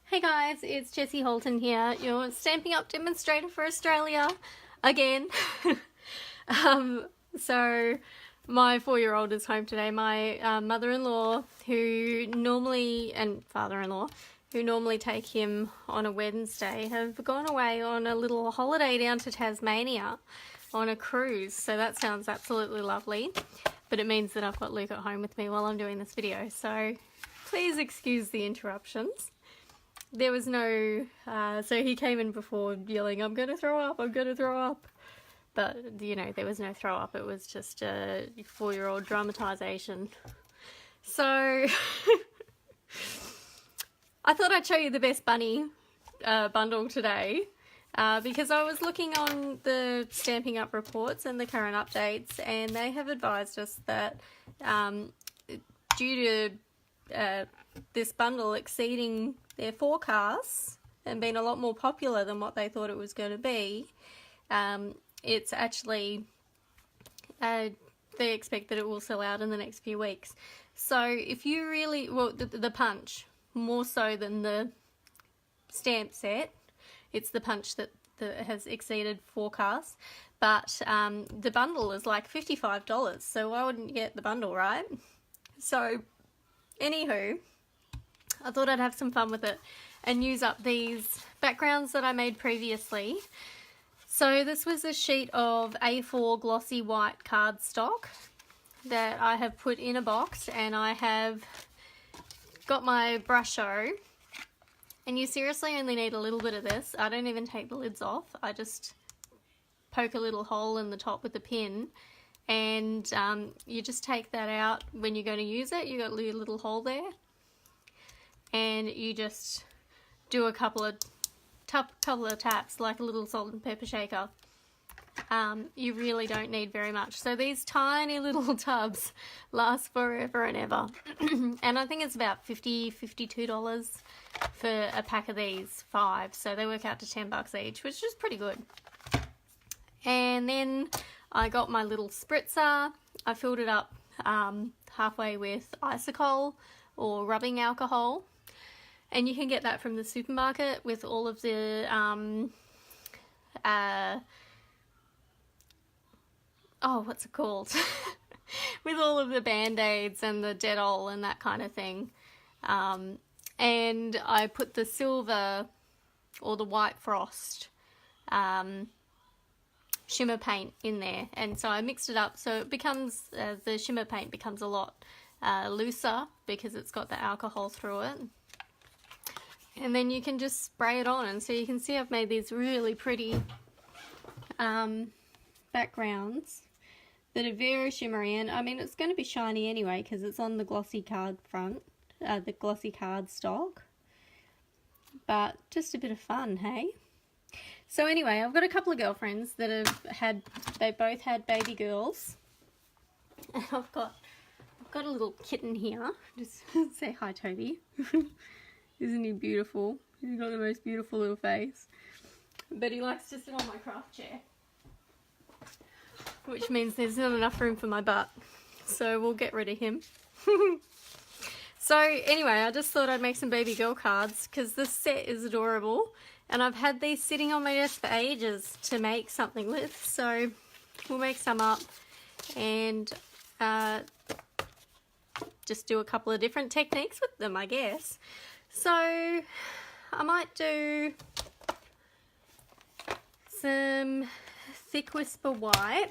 Hey guys, it's Jessie Holton here, your Stampin' Up demonstrator for Australia again. So my 4-year-old is home today. My mother-in-law, who normally, and father-in-law, who normally take him on a Wednesday, have gone away on a little holiday down to Tasmania on a cruise. So that sounds absolutely lovely, but it means that I've got Luke at home with me while I'm doing this video. So please excuse the interruptions. There was no, so he came in before yelling, I'm going to throw up, I'm going to throw up. But, you know, there was no throw up. It was just a 4-year-old dramatisation. So, I thought I'd show you the Best Bunny bundle today. Because I was looking on the Stampin' Up reports and the current updates, and they have advised us that due to this bundle exceeding their forecasts and being a lot more popular than what they thought it was going to be, it's actually, they expect that it will sell out in the next few weeks. So if you really, well, the punch, more so than the stamp set, it's the punch that has exceeded forecasts, but the bundle is like $55, so why wouldn't you get the bundle, right? So anywho, I thought I'd have some fun with it and use up these backgrounds that I made previously. So this was a sheet of A4 glossy white cardstock that I have put in a box, and I have got my brusho, and you seriously only need a little bit of this. I don't even take the lids off. I just poke a little hole in the top with a pin, and you just take that out when you're going to use it. You got a little hole there, and you just do a couple of taps like a little salt and pepper shaker. You really don't need very much. So these tiny little tubs last forever and ever. And I think it's about $52 for a pack of these 5. So they work out to $10 each, which is pretty good. And then I got my little spritzer. I filled it up halfway with isocol or rubbing alcohol. And you can get that from the supermarket with all of the, what's it called? With all of the Band-Aids and the Dettol and that kind of thing. And I put the silver or the white frost shimmer paint in there. And so I mixed it up so it becomes, the shimmer paint becomes a lot looser because it's got the alcohol through it. And then you can just spray it on, and so you can see I've made these really pretty backgrounds that are very shimmery, and I mean it's going to be shiny anyway because it's on the glossy card front, the glossy card stock, but just a bit of fun, hey? So anyway, I've got a couple of girlfriends that they both had baby girls, and I've got a little kitten here. Just say hi, Toby. Isn't he beautiful? He's got the most beautiful little face. But he likes to sit on my craft chair, which means there's not enough room for my butt. So we'll get rid of him. So anyway, I just thought I'd make some baby girl cards because this set is adorable. And I've had these sitting on my desk for ages to make something with. So we'll make some up and just do a couple of different techniques with them, I guess. So I might do some thick whisper white,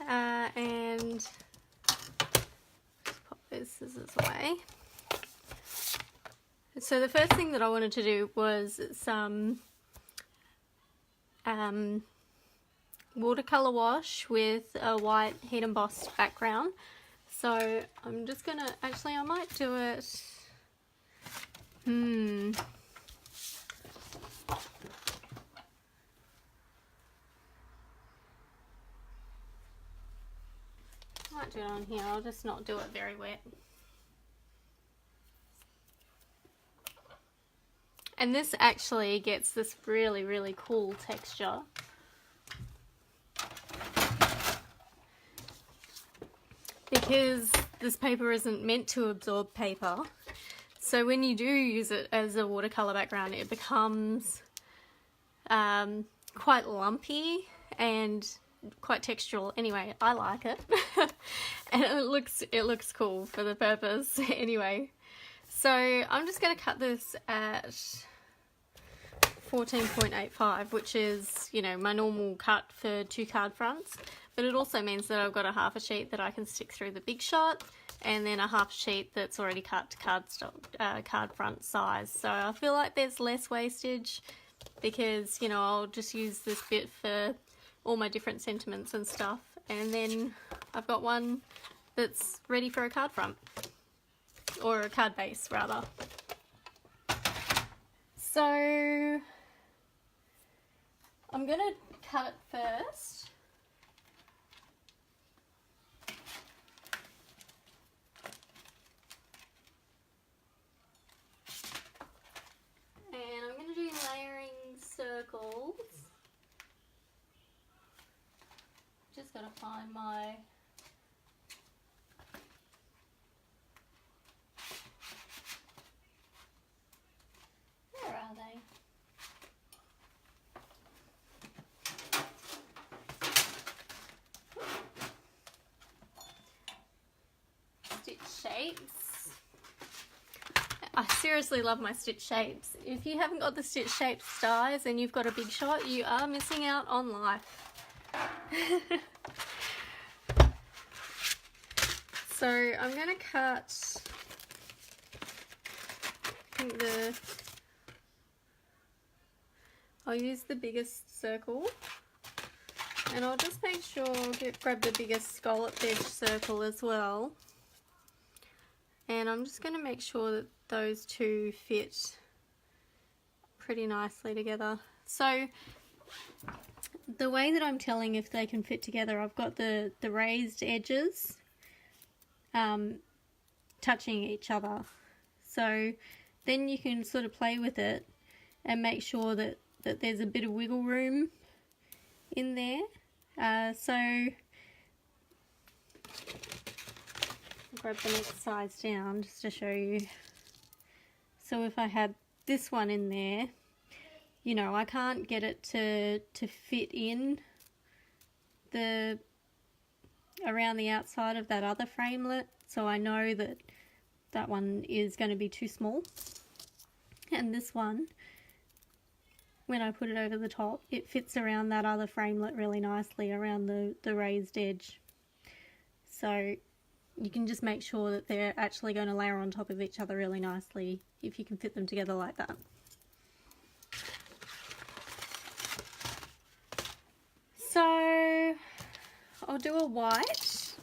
and just pop those scissors away. So the first thing that I wanted to do was some watercolor wash with a white heat embossed background. So I'm just gonna, actually I might do it, might do it on here. I'll just not do it very wet. And this actually gets this really, really cool texture. because this paper isn't meant to absorb paper. So when you do use it as a watercolour background, it becomes quite lumpy and quite textural. Anyway, I like it. And it looks cool for the purpose anyway. So I'm just going to cut this at 14.85, which is, you know, my normal cut for 2 card fronts, but it also means that I've got a half a sheet that I can stick through the big shot, and then a half sheet that's already cut to card front size. So I feel like there's less wastage because, you know, I'll just use this bit for all my different sentiments and stuff, and then I've got one that's ready for a card front, or a card base rather. So I'm going to cut it first. And I'm going to do layering circles. Just got to find my... Where are they? Stitch shapes. I seriously love my stitch shapes. If you haven't got the stitch shapes dies and you've got a big shot, you are missing out on life. So I'm going to cut, I think I'll use the biggest circle, and I'll just make sure grab the biggest scalloped edge circle as well. And I'm just going to make sure that those two fit pretty nicely together. So the way that I'm telling if they can fit together, I've got the raised edges touching each other. So then you can sort of play with it and make sure that there's a bit of wiggle room in there. So I'll grab the next size down just to show you. So if I had this one in there, you know, I can't get it to fit in around the outside of that other framelit, so I know that that one is going to be too small. And this one, when I put it over the top, it fits around that other framelit really nicely around the raised edge. So you can just make sure that they're actually going to layer on top of each other really nicely if you can fit them together like that. So I'll do a white,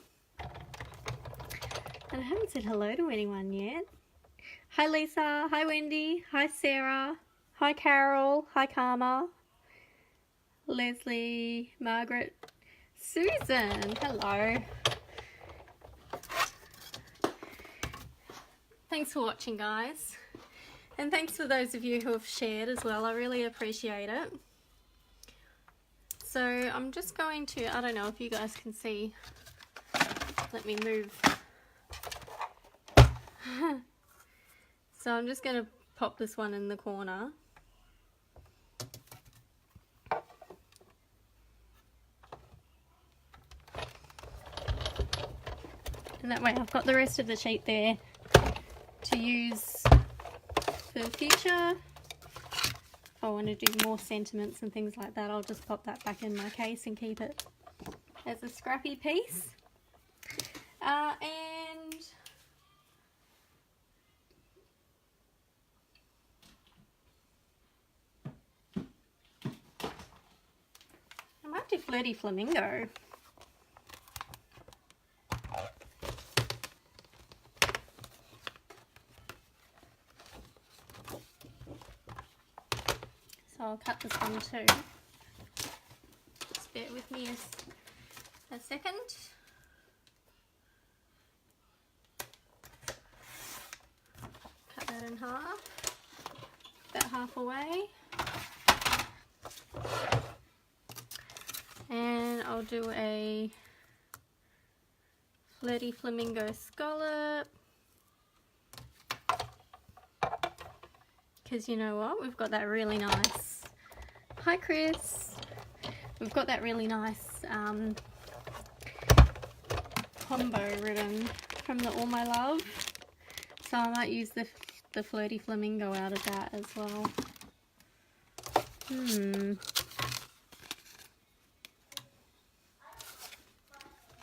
and I haven't said hello to anyone yet. Hi Lisa, hi Wendy, hi Sarah, hi Carol, hi Karma, Leslie, Margaret, Susan, hello. Thanks for watching, guys, and thanks for those of you who have shared as well. I really appreciate it. So I'm just going to, I don't know if you guys can see, let me move. So I'm just going to pop this one in the corner. And that way I've got the rest of the sheet there to use for the future. If I want to do more sentiments and things like that, I'll just pop that back in my case and keep it as a scrappy piece. And I might do Flirty Flamingo. So I'll cut this one too. Just bear with me a second. Cut that in half, about half away. And I'll do a Flirty Flamingo Scallop. Because you know what? We've got that really nice... Hi, Chris. We've got that really nice combo ribbon from the All My Love. So I might use the Flirty Flamingo out of that as well.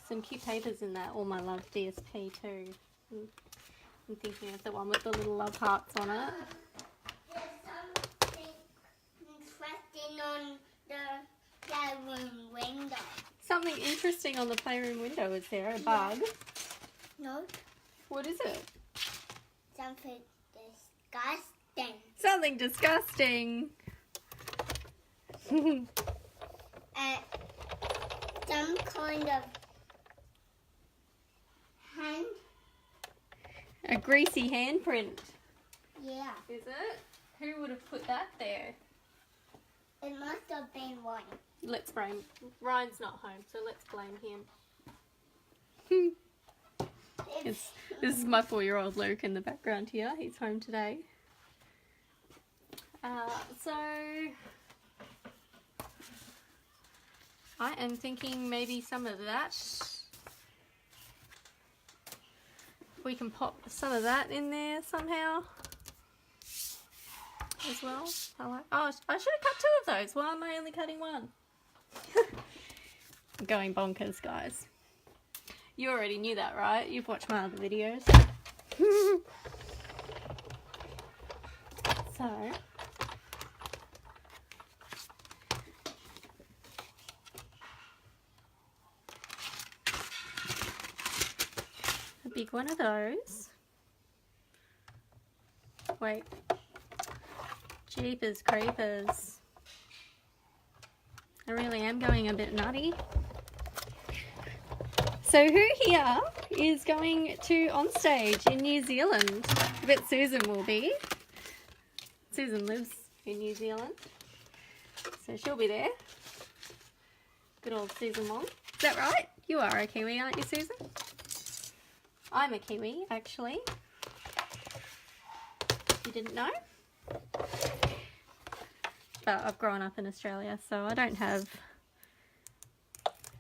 Some cute papers in that All My Love DSP too. I'm thinking of the one with the little love hearts on it. There's something interesting on the playroom window. Something interesting on the playroom window, is there? A bug? No. What is it? Something disgusting. Something disgusting. Some kind of hand. A greasy handprint. Yeah. Is it? Who would have put that there? It must have been one. Let's blame. Ryan's not home, so let's blame him. This is my 4-year-old Luke in the background here. He's home today. So I am thinking maybe some of that. We can pop some of that in there somehow as well. Oh, I should have cut 2 of those. Why am I only cutting 1? I'm going bonkers, guys. You already knew that, right? You've watched my other videos. So, a big one of those. Wait. Jeepers creepers. I really am going a bit nutty. So who here is going to on stage in New Zealand? I bet Susan will be. Susan lives in New Zealand, so she'll be there. Good old Susan Wong. Is that right? You are a Kiwi, aren't you, Susan? I'm a Kiwi, actually. You didn't know? But I've grown up in Australia, so I don't have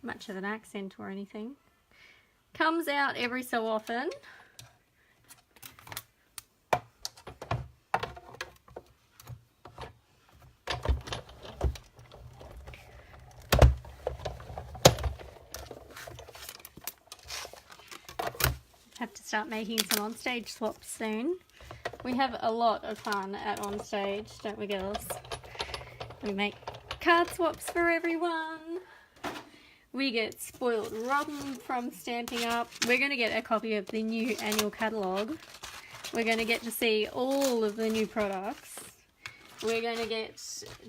much of an accent or anything. Comes out every so often. Have to start making some on-stage swaps soon. We have a lot of fun at on-stage, don't we, girls? We make card swaps for everyone. We get spoiled rotten from Stampin' Up. We're going to get a copy of the new annual catalogue. We're going to get to see all of the new products. We're going to get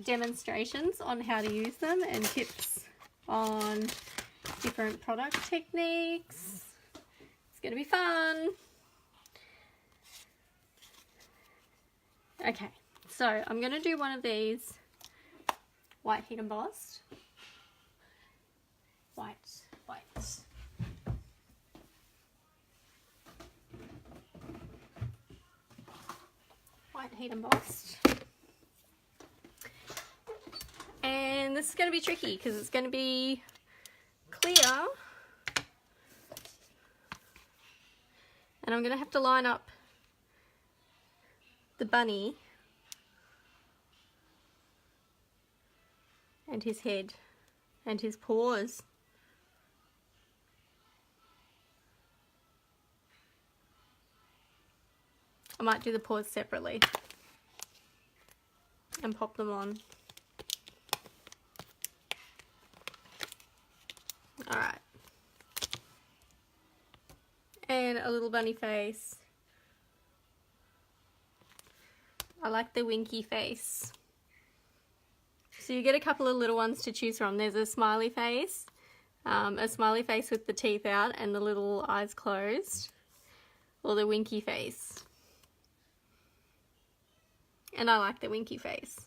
demonstrations on how to use them and tips on different product techniques. It's going to be fun. Okay, so I'm going to do one of these white heat embossed. White. White heat embossed. And this is going to be tricky because it's going to be clear. And I'm going to have to line up the bunny and his head and his paws. I might do the paws separately and pop them on. Alright. And a little bunny face. I like the winky face. So you get a couple of little ones to choose from. There's a smiley face with the teeth out and the little eyes closed, or the winky face. And I like the winky face.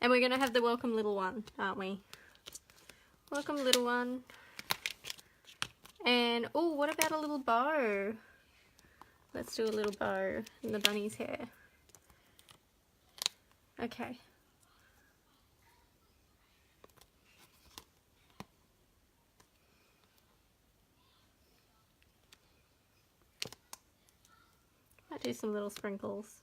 And we're going to have the welcome little one, aren't we? Welcome little one. And, oh, what about a little bow? Let's do a little bow in the bunny's hair. Okay. Might do some little sprinkles.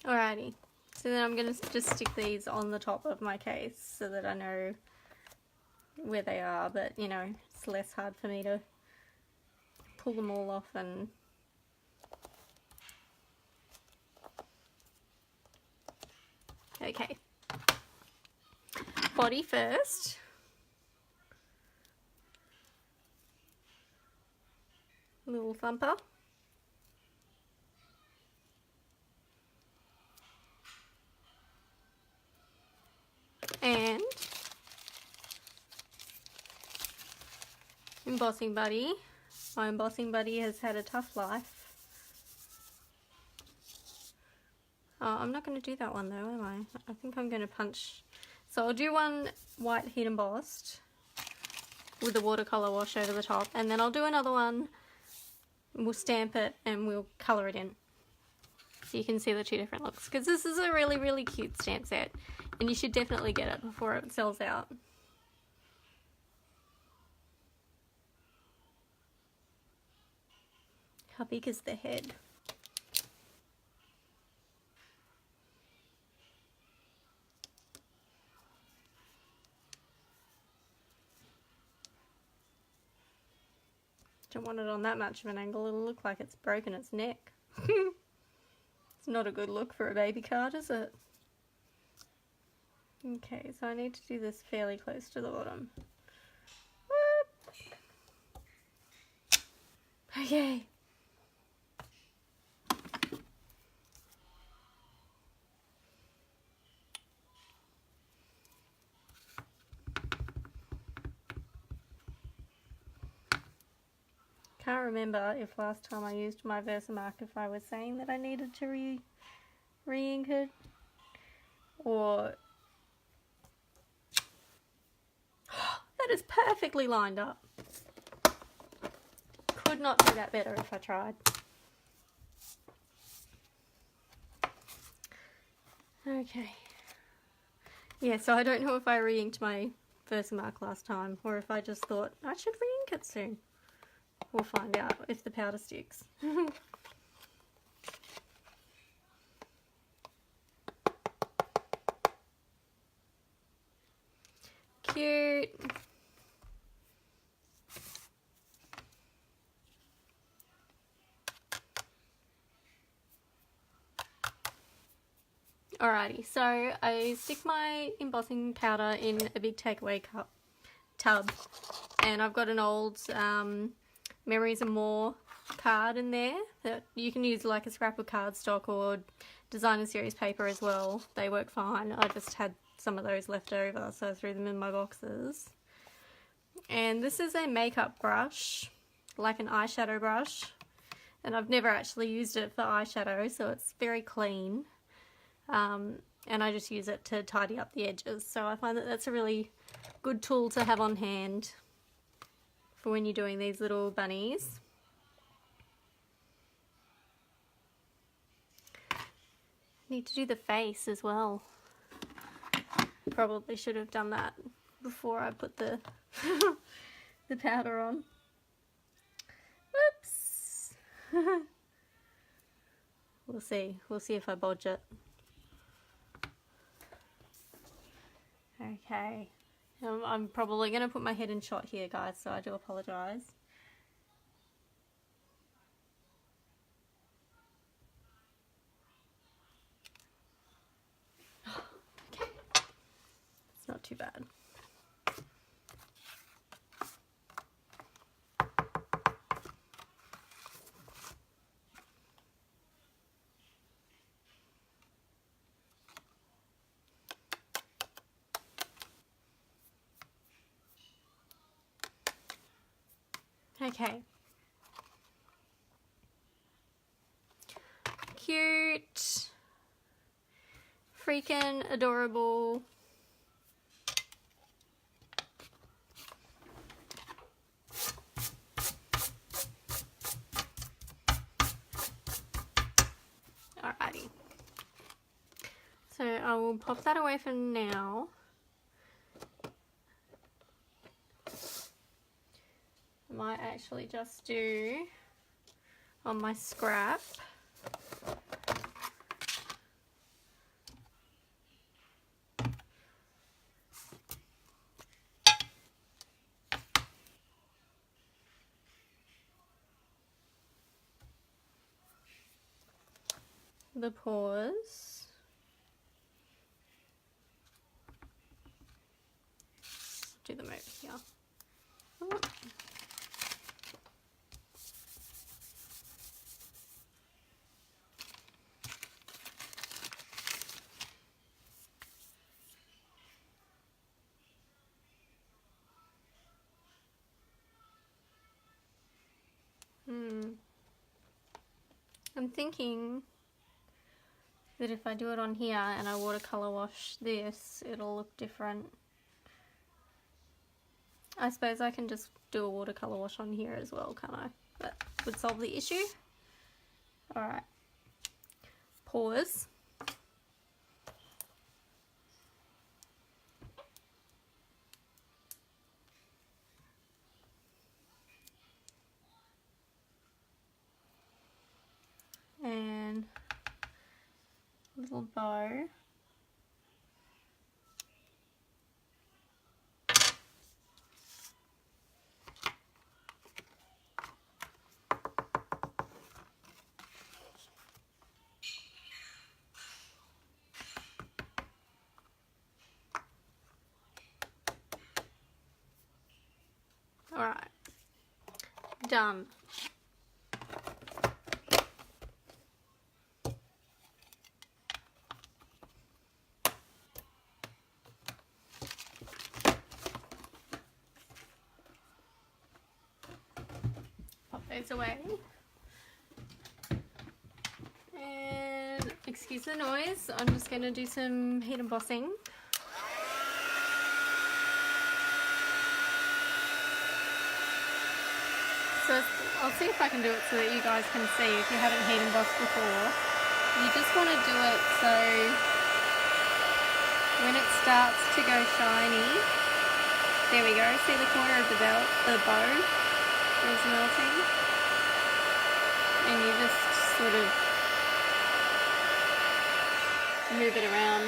Alrighty, so then I'm going to just stick these on the top of my case so that I know where they are, but you know, it's less hard for me to pull them all off. And okay, body first. Little thumper. And embossing buddy. My embossing buddy has had a tough life. Oh, I'm not going to do that one though, am I? I think I'm going to punch. So I'll do one white heat embossed with the watercolor wash over the top, and then I'll do another one. We'll stamp it and we'll colour it in. So you can see the two different looks, because this is a really, really cute stamp set, and you should definitely get it before it sells out. How big is the head? Don't want it on that much of an angle, it'll look like it's broken its neck. It's not a good look for a baby card, is it? Okay, so I need to do this fairly close to the bottom. Whoop. Okay. Can't remember if last time I used my Versamark if I was saying that I needed to re-ink it, or that is perfectly lined up. Could not do that better if I tried. Okay. Yeah, so I don't know if I re-inked my Versamark last time, or if I just thought I should re-ink it soon. We'll find out if the powder sticks. Cute. Alrighty, so I stick my embossing powder in a big takeaway tub, and I've got an old Memories and More card in there that you can use, like a scrap of cardstock or designer series paper as well. They work fine. I just had some of those left over, so I threw them in my boxes. And this is a makeup brush, like an eyeshadow brush, and I've never actually used it for eyeshadow, so it's very clean. And I just use it to tidy up the edges, so I find that that's a really good tool to have on hand for when you're doing these little bunnies. Need to do the face as well. Probably should have done that before I put the the powder on. Whoops. We'll see if I bodge it. Okay. I'm probably going to put my head in shot here, guys, so I do apologise. Okay. It's not too bad. Okay. Cute. Freaking adorable. Alrighty. So I will pop that away for now. I might actually just do on my scrap. The paws. Do them over here. Oh. I'm thinking that if I do it on here and I watercolor wash this, it'll look different. I suppose I can just do a watercolor wash on here as well, can't I? That would solve the issue. Alright. Pause. And a little bow. Alright. Done. Pop those away. And excuse the noise, I'm just going to do some heat embossing. So I'll see if I can do it so that you guys can see if you haven't heat embossed before. You just want to do it so when it starts to go shiny, there we go, see the corner of the bow is melting, and you just sort of move it around.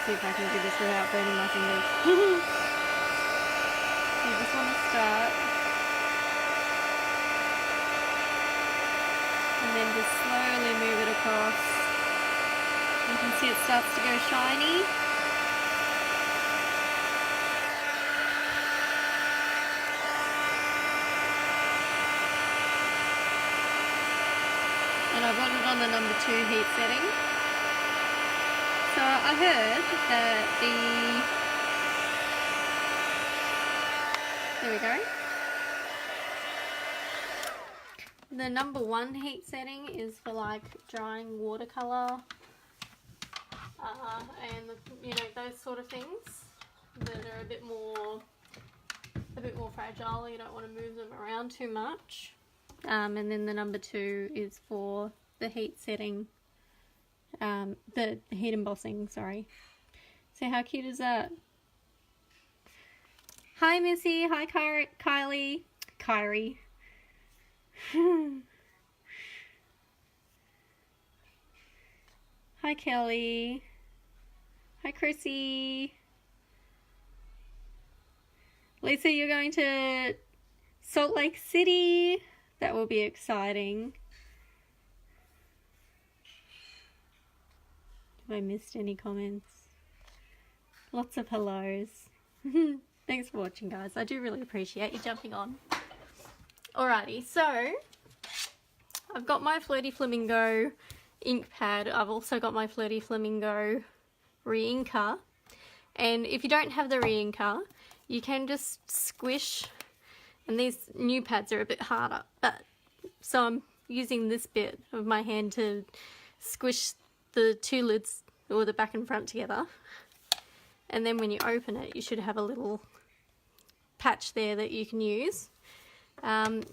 See if I can do this without burning my fingers. You just want to start and then just slowly move it across. You can see it starts to go shiny. And I've got it on the number 2 heat setting. So I heard that there we go. The number 1 heat setting is for like drying watercolor and you know, those sort of things that are a bit more fragile. You don't want to move them around too much. And then the number 2 is for the heat setting. The heat embossing, sorry. So how cute is that? Hi Missy, hi Kylie. Kyrie. Hi Kelly. Hi Chrissy. Lisa, you're going to Salt Lake City. That will be exciting. Have I missed any comments? Lots of hellos. Thanks for watching, guys. I do really appreciate you jumping on. Alrighty, so I've got my Flirty Flamingo ink pad. I've also got my Flirty Flamingo re-inker. And if you don't have the re-inker, you can just squish, and these new pads are a bit harder, but so I'm using this bit of my hand to squish the two lids, or the back and front, together. And then when you open it, you should have a little patch there that you can use. But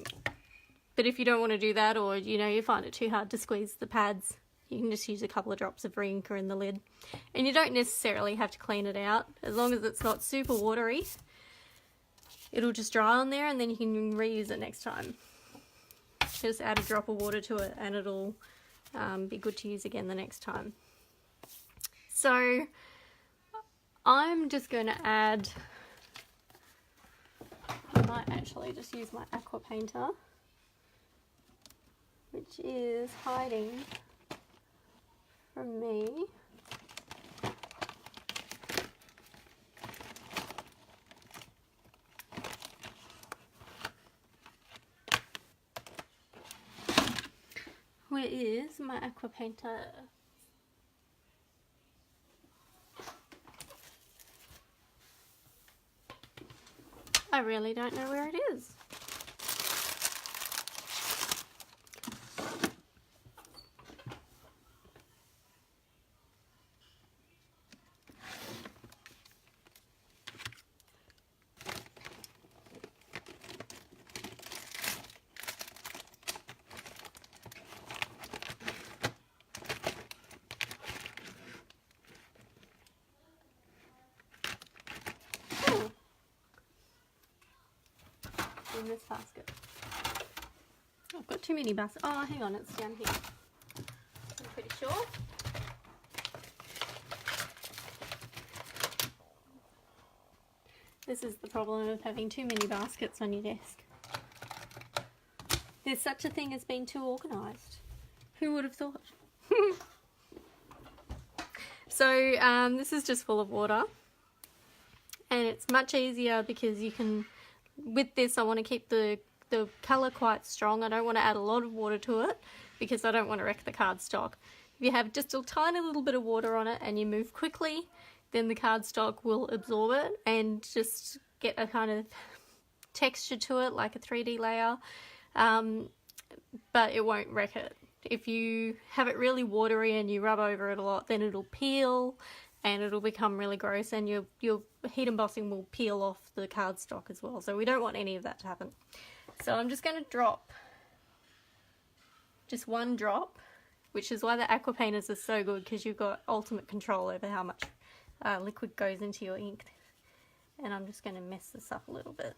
if you don't want to do that, or you find it too hard to squeeze the pads, you can just use a couple of drops of re-inker in the lid. And you don't necessarily have to clean it out, as long as it's not super watery. It'll just dry on there, and then you can reuse it next time. Just add a drop of water to it, and it'll be good to use again the next time. So I'm just going to add, I might actually just use my aqua painter, which is hiding from me. Where is my aqua painter? I really don't know where it is. In this basket. I've got too many baskets. Oh, hang on, it's down here. I'm pretty sure. This is the problem of having too many baskets on your desk. There's such a thing as being too organised. Who would have thought? So this is just full of water, and it's much easier because you can, with this I want to keep the colour quite strong. I don't want to add a lot of water to it because I don't want to wreck the cardstock. If you have just a tiny little bit of water on it and you move quickly, then the cardstock will absorb it and just get a kind of texture to it, like a 3D layer, but it won't wreck it. If you have it really watery and you rub over it a lot, then it'll peel and it'll become really gross, and your heat embossing will peel off the cardstock as well. So we don't want any of that to happen. So I'm just going to drop just one drop, which is why the aqua painters are so good, because you've got ultimate control over how much liquid goes into your ink. And I'm just going to mess this up a little bit.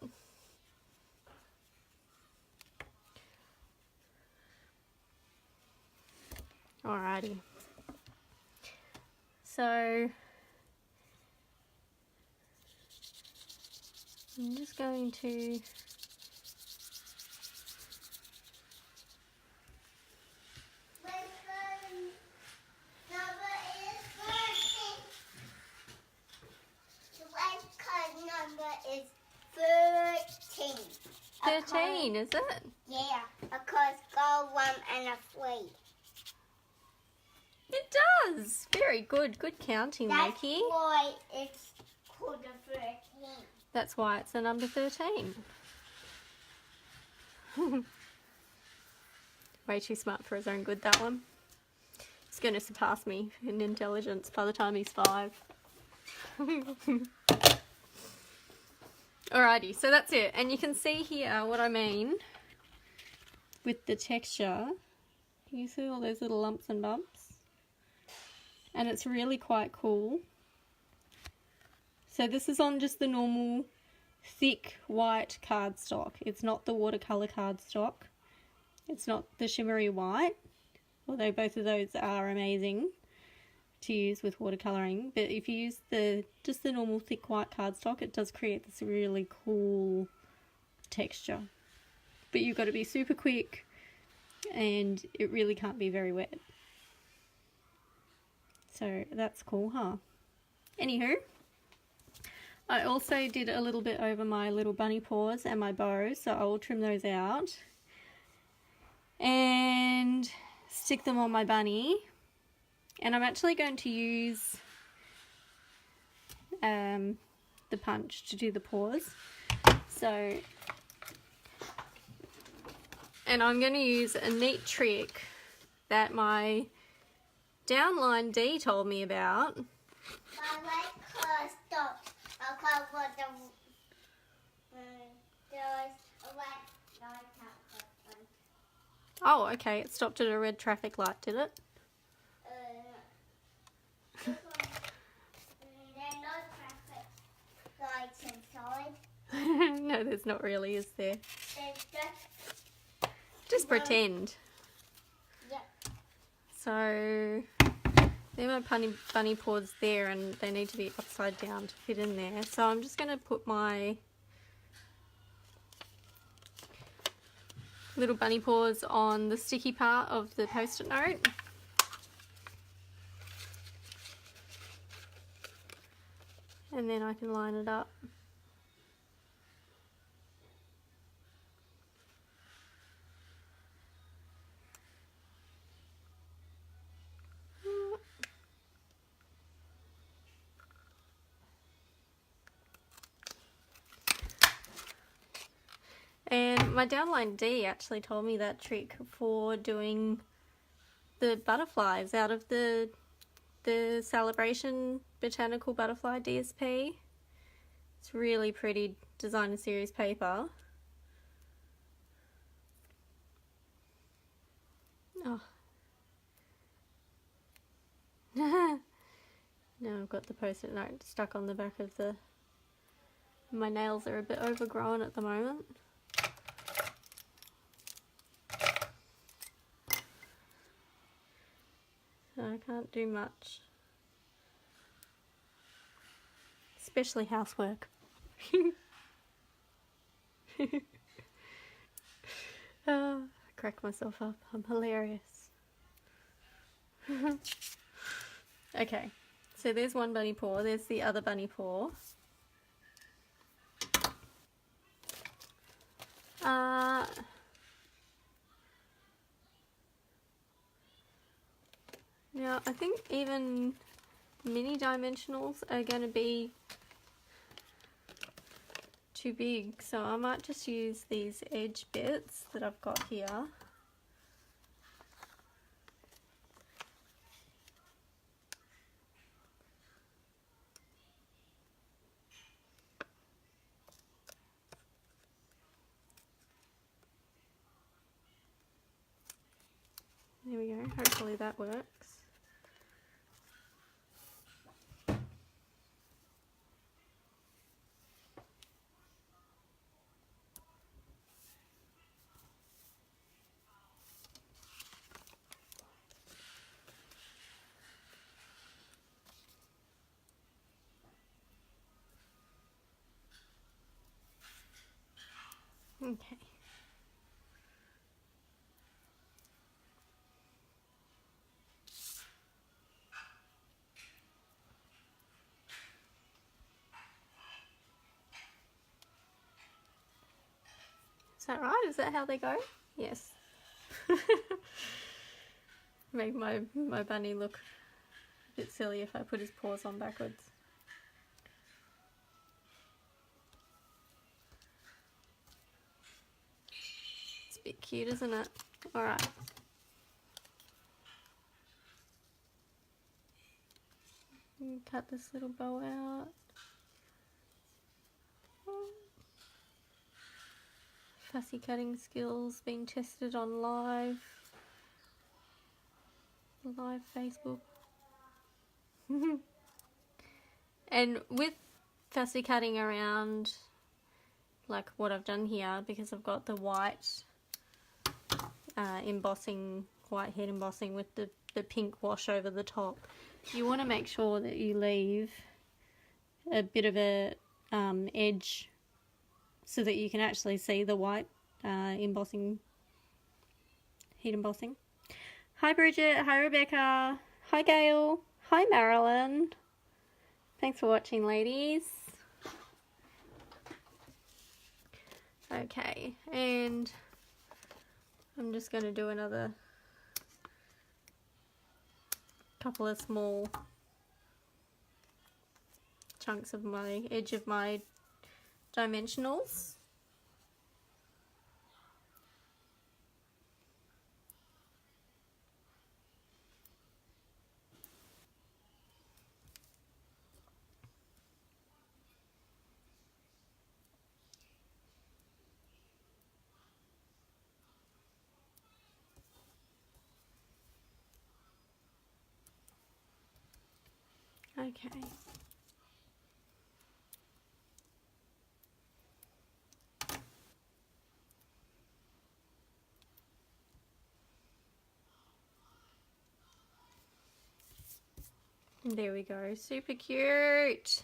Alrighty. So I'm just going to is 13. 13, is it? Yeah, because go 1 and a 3. It does. Very good. Good counting, That's Loki. why it's called a 13. That's why it's a number 13. Way too smart for his own good, that one. He's going to surpass me in intelligence by the time he's 5. Alrighty, so that's it. And you can see here what I mean with the texture. Can you see all those little lumps and bumps? And it's really quite cool. So this is on just the normal thick white cardstock. It's not the watercolour cardstock. It's not the shimmery white, although both of those are amazing to use with watercolouring. But if you use just the normal thick white cardstock, it does create this really cool texture. But you've got to be super quick, and it really can't be very wet. So that's cool, huh? Anywho, I also did a little bit over my little bunny paws and my bows, so I will trim those out and stick them on my bunny. And I'm actually going to use the punch to do the paws. So, and I'm going to use a neat trick that my downline D told me about. My red car stopped. I can't put the there was a red light out. Oh, okay, it stopped at a red traffic light, did it? There are no traffic lights inside. No, there's not really, is there? There's Just pretend. Yep. So, there are my bunny paws there, and they need to be upside down to fit in there. So I'm just going to put my little bunny paws on the sticky part of the post-it note. And then I can line it up. And my downline D actually told me that trick for doing the butterflies out of the Sale-a-bration botanical butterfly DSP. It's really pretty designer series paper. Oh. Now I've got the post-it note stuck on the back of the... My nails are a bit overgrown at the moment. So I can't do much. Especially housework. I crack myself up. I'm hilarious. Okay, so there's one bunny paw. There's the other bunny paw. Now, I think even mini dimensionals are going to be too big, so I might just use these edge bits that I've got here. There we go, hopefully that works. Okay. Is that right? Is that how they go? Yes. Make my bunny look a bit silly if I put his paws on backwards. It's a bit cute, isn't it? Alright. Cut this little bow out. Fussy cutting skills being tested on live Facebook. And with fussy cutting around, like what I've done here, because I've got the white embossing, white head embossing with the pink wash over the top, you want to make sure that you leave a bit of a edge so that you can actually see the white embossing, heat embossing. Hi Bridget, hi Rebecca, hi Gail, hi Marilyn. Thanks for watching, ladies. Okay, and I'm just going to do another couple of small chunks of my edge of my dimensionals. Okay. There we go, super cute.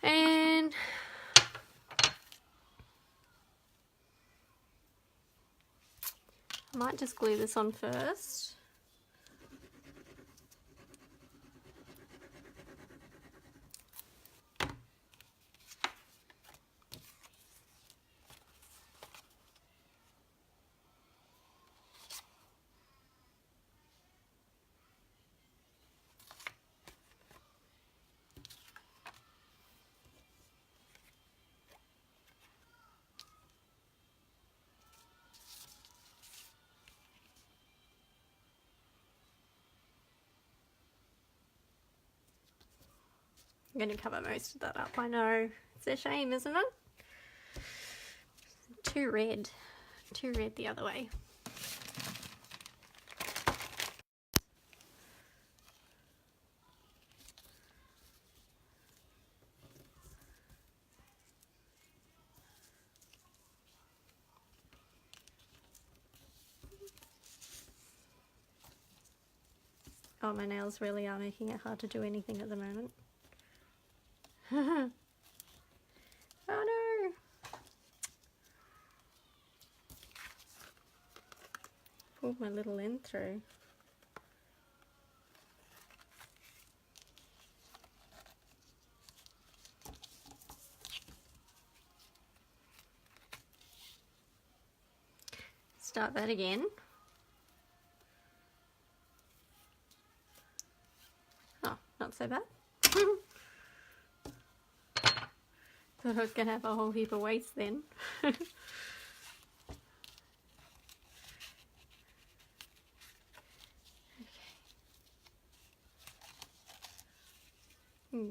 And I might just glue this on first. I'm going to cover most of that up. I know, it's a shame, isn't it? Too red the other way. Oh, my nails really are making it hard to do anything at the moment. Oh no! Pulled my little end through. Start that again. Oh, not so bad. Thought I was going to have a whole heap of waste then.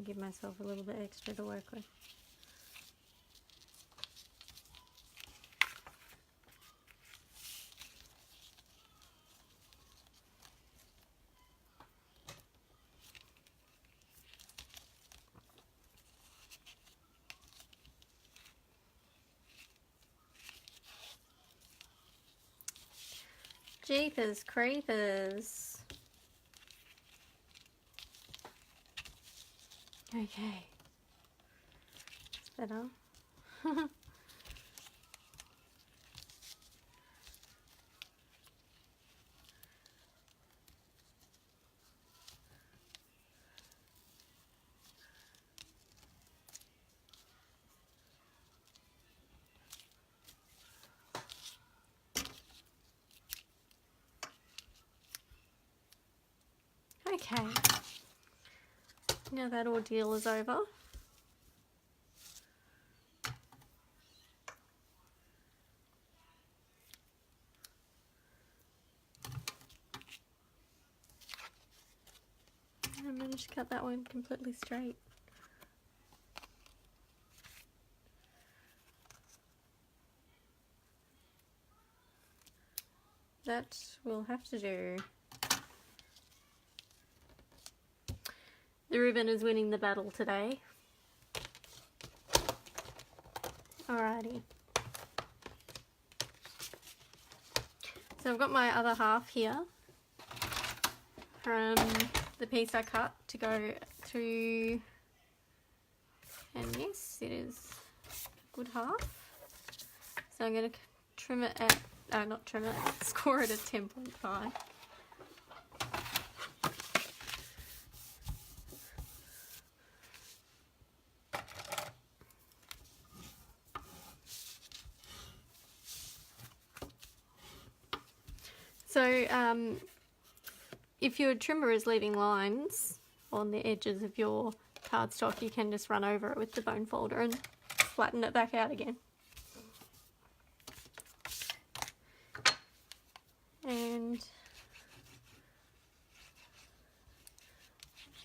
Give myself a little bit extra to work with. Jeepers creepers. Okay. That's better. Okay. Now that ordeal is over. I managed to cut that one completely straight. That will have to do. The ribbon is winning the battle today. Alrighty. So I've got my other half here from the piece I cut to go through, and yes, it is a good half. So I'm going to trim it at, not trim it, score it at 10.5. So if your trimmer is leaving lines on the edges of your cardstock, you can just run over it with the bone folder and flatten it back out again. And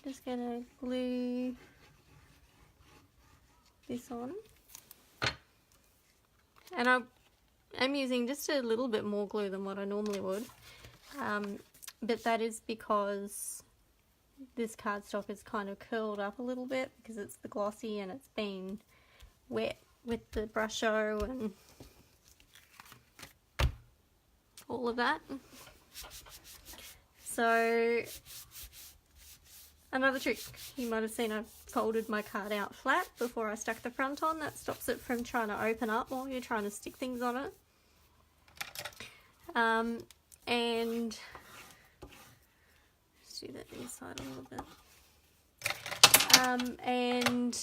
just gonna glue this on, and I'm using just a little bit more glue than what I normally would, but that is because this cardstock is kind of curled up a little bit because it's the glossy and it's been wet with the brusho and all of that. So another trick, you might have seen I folded my card out flat before I stuck the front on. That stops it from trying to open up while you're trying to stick things on it. And let's do that inside a little bit. And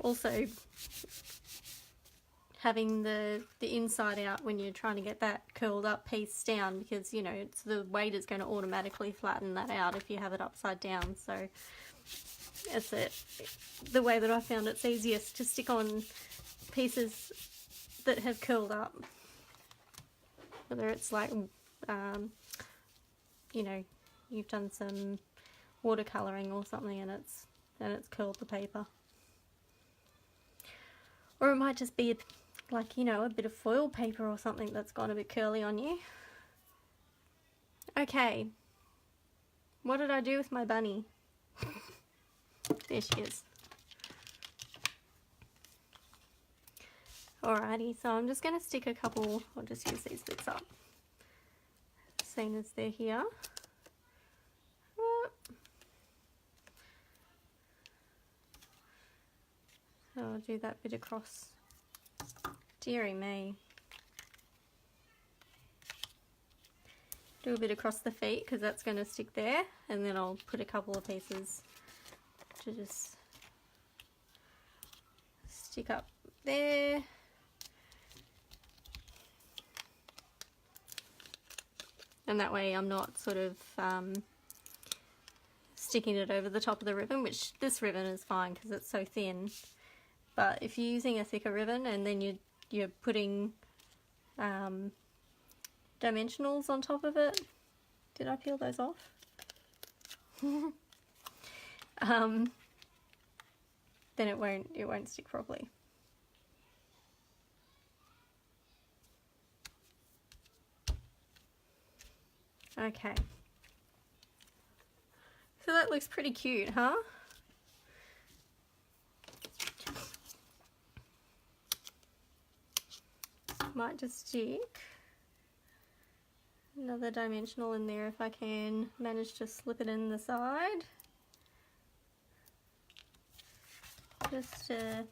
also having the inside out when you're trying to get that curled up piece down, because you know it's the weight is going to automatically flatten that out if you have it upside down. So it's the way that I found it's easiest to stick on pieces that have curled up, whether it's like you know, you've done some watercoloring or something and it's curled the paper, or it might just be like, you know, a bit of foil paper or something that's gone a bit curly on you. Okay, what did I do with my bunny? There she is. Alrighty, so I'm just going to stick a couple, I'll just use these bits up, seeing as they're here. So I'll do that bit across. Dearie me. Do a bit across the feet because that's going to stick there, and then I'll put a couple of pieces to just stick up there. And that way I'm not sort of sticking it over the top of the ribbon, which this ribbon is fine because it's so thin. But if you're using a thicker ribbon and then you're putting dimensionals on top of it, did I peel those off? Then it won't stick properly. Okay, so that looks pretty cute, huh? Might just stick another dimensional in there if I can manage to slip it in the side. Just to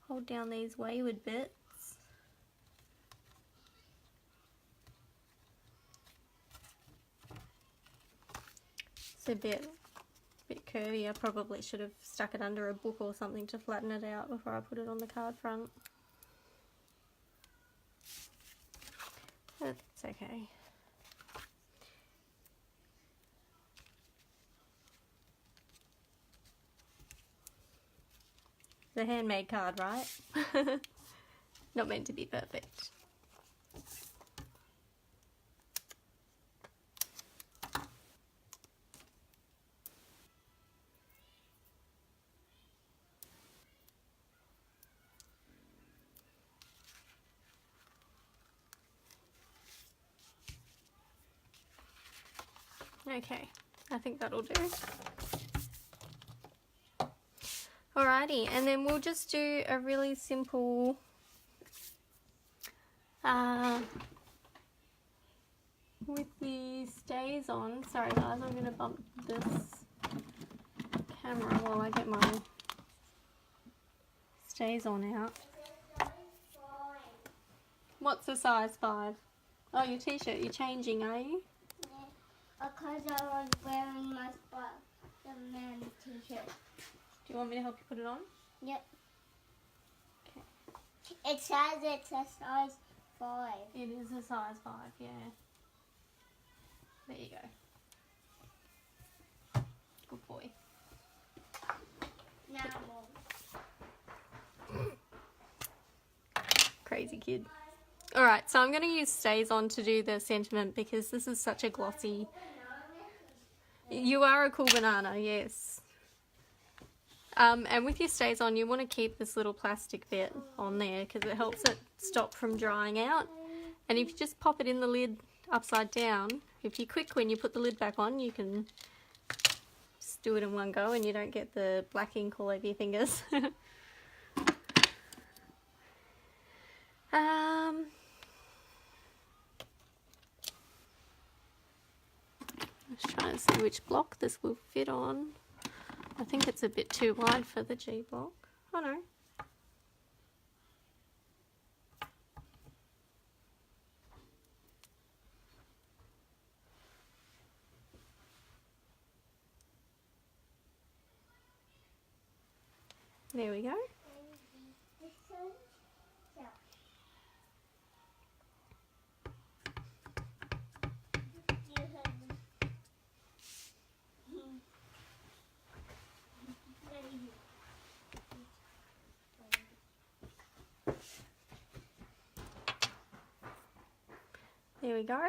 hold down these wayward bits. It's a bit curvy. I probably should have stuck it under a book or something to flatten it out before I put it on the card front. But it's okay. It's a handmade card, right? Not meant to be perfect. Okay, I think that'll do. Alrighty, and then we'll just do a really simple with the stays on. Sorry guys, I'm going to bump this camera while I get my stays on out. What's a size 5? Oh, your t-shirt, you're changing, are you? Because I was wearing my Spider-Man t-shirt. Do you want me to help you put it on? Yep. Okay. It says it's a size 5. It is a size 5, yeah. There you go. Good boy. Now more. Crazy kid. Alright, so I'm going to use Stays On to do the sentiment because this is such a glossy... You are a cool banana, yes. And with your Stays On, you want to keep this little plastic bit on there because it helps it stop from drying out. And if you just pop it in the lid upside down, if you're quick when you put the lid back on, you can just do it in one go and you don't get the black ink all over your fingers. Let's try and see which block this will fit on. I think it's a bit too wide for the G block. Oh no. There we go. There we go.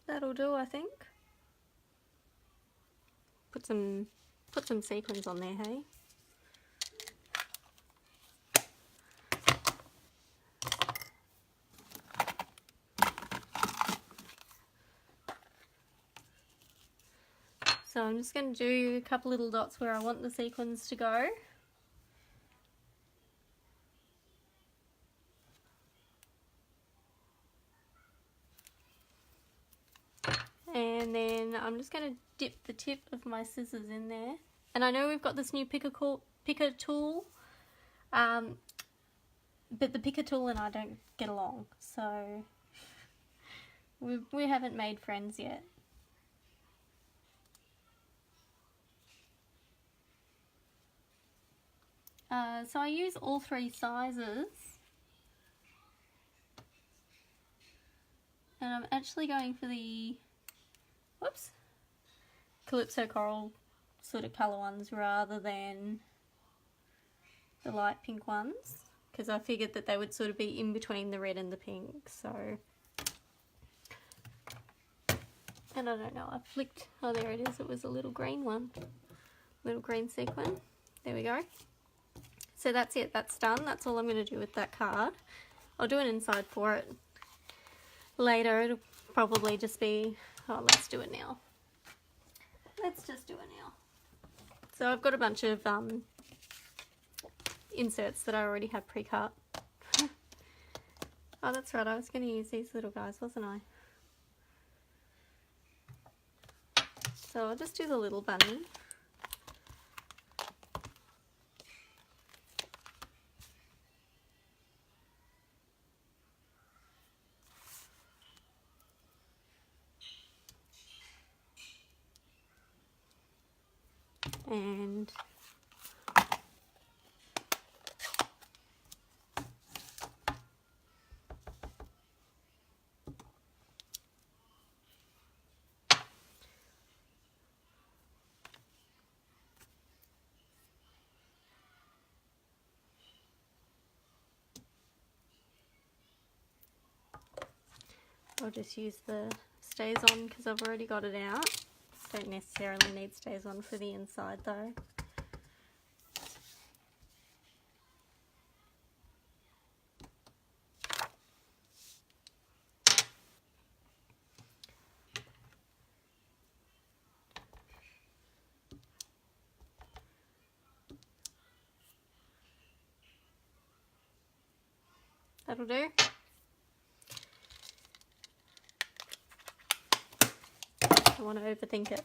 That'll do, I think. Put some sequins on there, hey? So I'm just going to do a couple little dots where I want the sequins to go. And then I'm just going to dip the tip of my scissors in there. And I know we've got this new picker tool, but the picker tool and I don't get along, so we haven't made friends yet. So I use all three sizes, and I'm actually going for the Calypso Coral sort of colour ones rather than the light pink ones, because I figured that they would sort of be in between the red and the pink. So, and I don't know, I flicked, oh there it is, it was a little green one, little green sequin. There we go. So that's it, that's done. That's all I'm going to do with that card. I'll do an inside for it later. It'll probably just be, oh, let's do it now. Let's just do it now. So I've got a bunch of inserts that I already have pre-cut. Oh, that's right, I was going to use these little guys, wasn't I? So I'll just do the little bunny. And I'll just use the Stays On because I've already got it out. Don't necessarily need Stays On for the inside though. That'll do. I want to overthink it.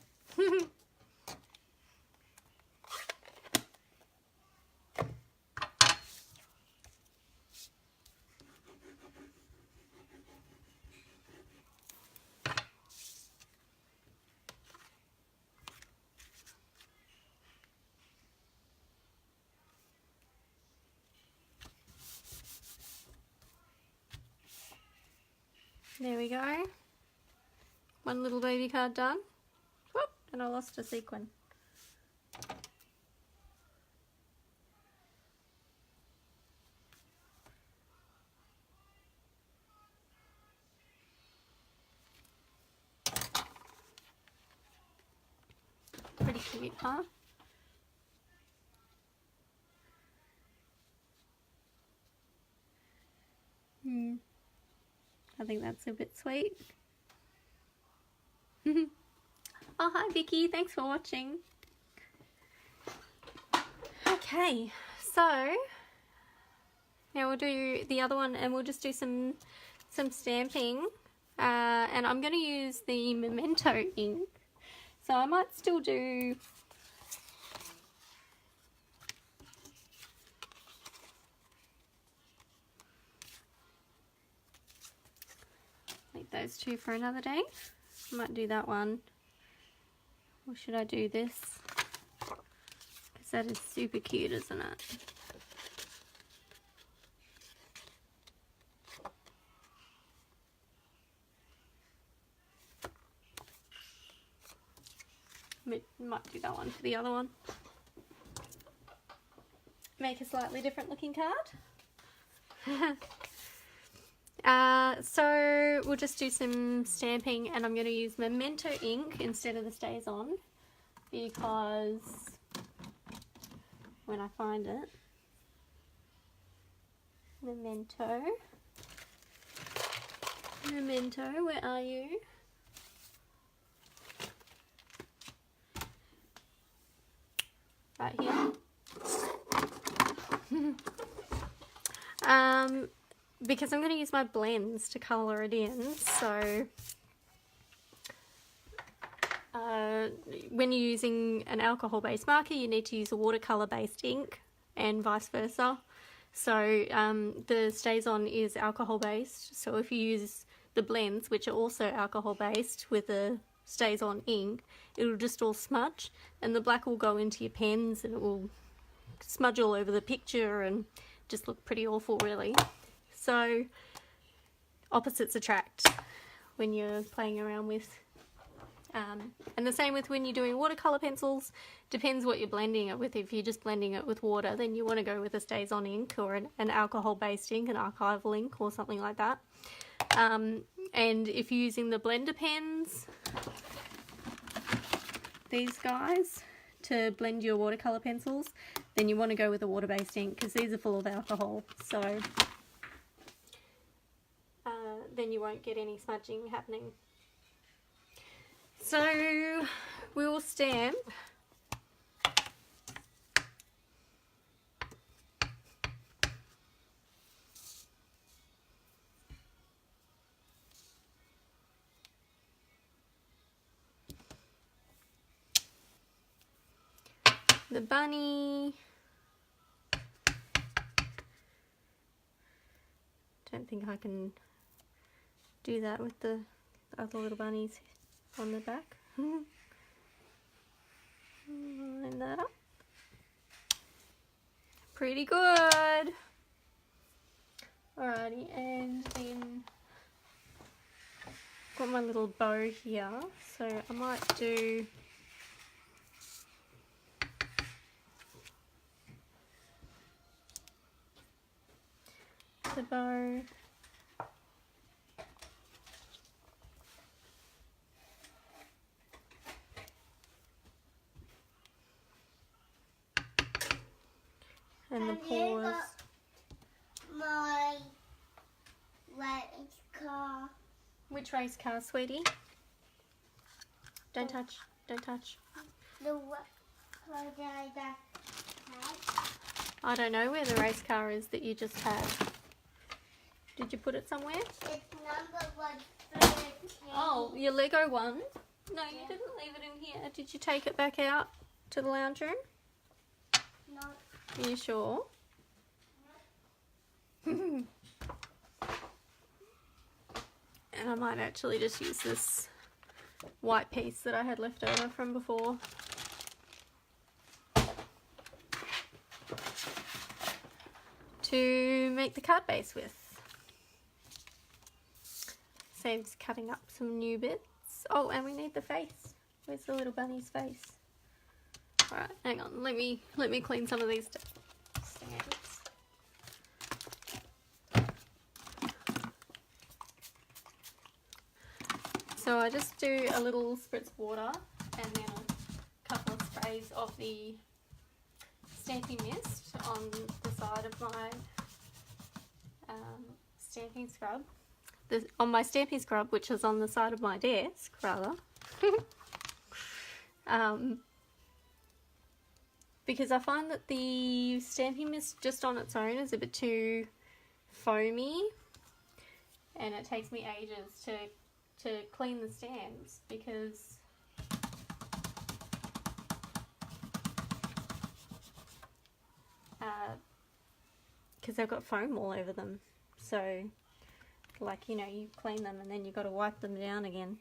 There we go. One little baby card done. Whoop, and I lost a sequin. cute, huh? I think that's a bit sweet. Oh, hi Vicky, thanks for watching. Okay, so now we'll do the other one and we'll just do some stamping. And I'm going to use the Memento ink. So I might still do like those two for another day. I might do that one. Or should I do this? Because that is super cute, isn't it? Might do that one for the other one. Make a slightly different looking card. So we'll just do some stamping, and I'm going to use Memento ink instead of the Stays On, because when I find it, Memento, where are you? Right here. Because I'm going to use my blends to colour it in, so when you're using an alcohol based marker you need to use a watercolour based ink and vice versa. So the Stays On is alcohol based, so if you use the blends, which are also alcohol based, with the Stays On ink, it'll just all smudge and the black will go into your pens and it will smudge all over the picture and just look pretty awful, really. So opposites attract when you're playing around with and the same with when you're doing watercolour pencils. Depends what you're blending it with. If you're just blending it with water, then you want to go with a Stays On ink or an alcohol based ink, an archival ink or something like that. And if you're using the blender pens, these guys, to blend your watercolour pencils, then you want to go with a water-based ink because these are full of alcohol, so then you won't get any smudging happening. So we will stamp the bunny. Don't think I can do that with the other little bunnies on the back. Line that up. Pretty good. Alrighty, and then got my little bow here, so I might do the bow. And the paws. My race car. Which race car, sweetie? Don't touch. Don't touch. The what that I don't know where the race car is that you just had. Did you put it somewhere? It's number 113. Oh, your Lego one? No, you didn't leave it in here. Did you take it back out to the lounge room? No. Are you sure? And I might actually just use this white piece that I had left over from before. To make the card base with. Saves cutting up some new bits. Oh, and we need the face. Where's the little bunny's face? Alright, hang on. Let me clean some of these stamps. So I just do a little spritz of water and then a couple of sprays glaze of the Stampin' Mist on the side of my stamping scrub. On my stamping scrub, which is on the side of my desk, rather. Because I find that the Stampin' Mist just on its own is a bit too foamy, and it takes me ages to clean the stamps because they've got foam all over them. So, like, you know, you clean them and then you've got to wipe them down again.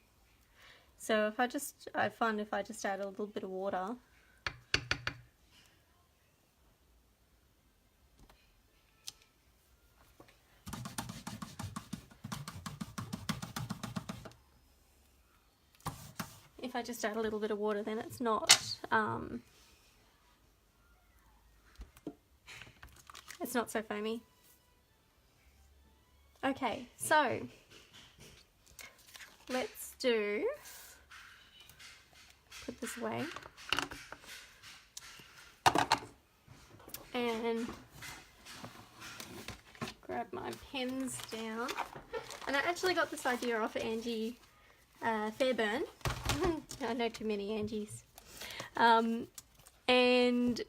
So I find if I just add a little bit of water, then it's not so foamy. Okay, so let's put this away and grab my pens down. And I actually got this idea off Angie Fairburn. I know too many Angies. And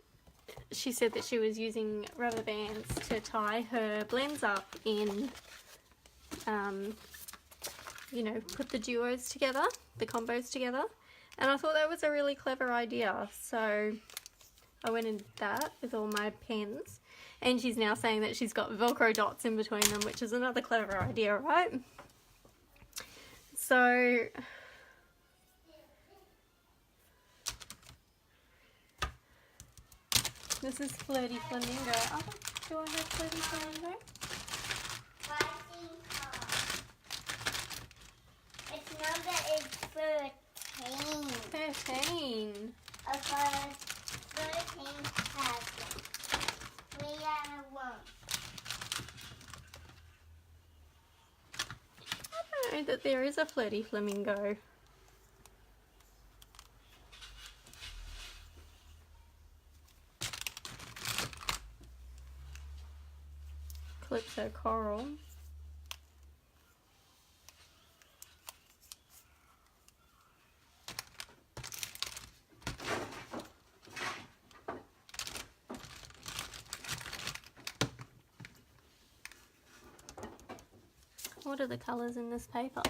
she said that she was using rubber bands to tie her blends up in, you know, put the duos together, the combos together. And I thought that was a really clever idea. So I went and did that with all my pens. And she's now saying that she's got Velcro dots in between them, which is another clever idea, right? So this is Flirty Flamingo. Oh, do I have Flirty Flamingo? It's not that it's 13. 13. Because 13 has it. 3 out of 1. I don't know that there is a Flirty Flamingo. Calypso Coral. What are the colours in this paper?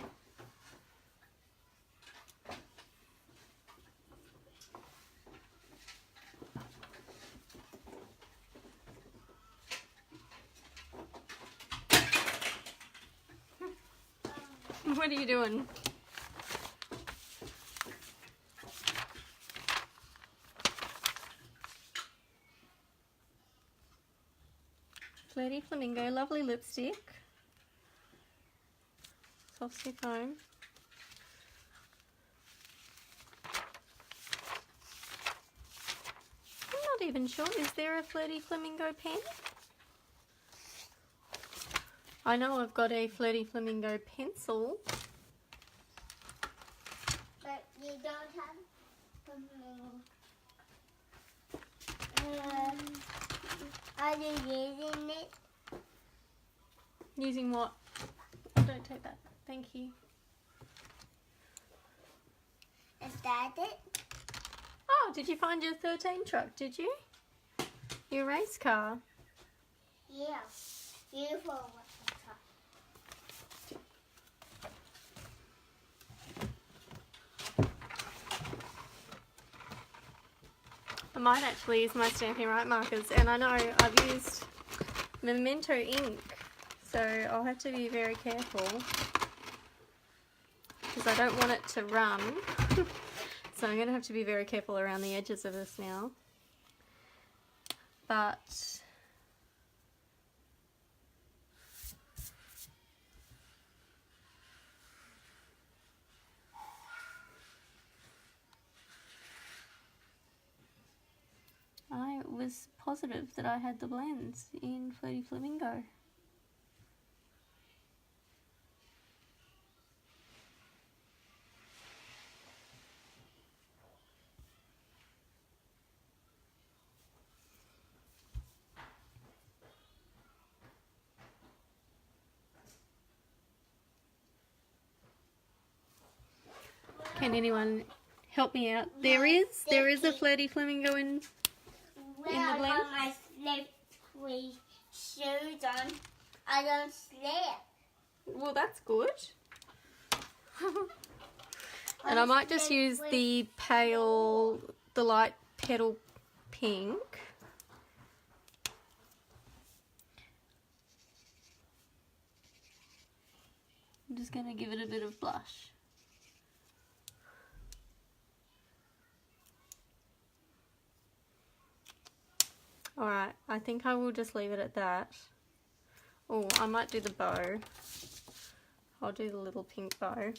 What are you doing? Flirty Flamingo, lovely lipstick. Soft stick foam. I'm not even sure. Is there a Flirty Flamingo pen? I know I've got a Flirty Flamingo pencil. But you don't have are you using it? Using what? Oh, don't take that. Thank you. Is that it? Oh, did you find your 13 truck, did you? Your race car? Yeah. Beautiful car. I might actually use my Stampin' Right markers, and I know I've used Memento ink, so I'll have to be very careful because I don't want it to run. So I'm going to have to be very careful around the edges of this now. But I was positive that I had the blends in Flirty Flamingo. Can anyone help me out? There is a flirty flamingo in When the I blend? got my slippery shoes on, I don't slip. Well, that's good. And I might just use the light petal pink. I'm just going to give it a bit of blush. Alright, I think I will just leave it at that. Oh, I might do the bow. I'll do the little pink bow.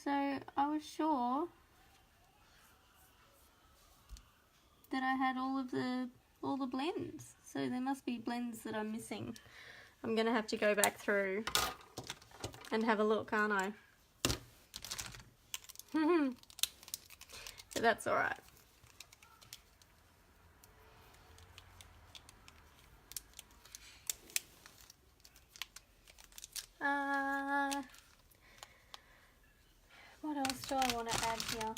So I was sure that I had all the blends. So there must be blends that I'm missing. I'm gonna have to go back through and have a look, aren't I? But that's alright. What else do I want to add here?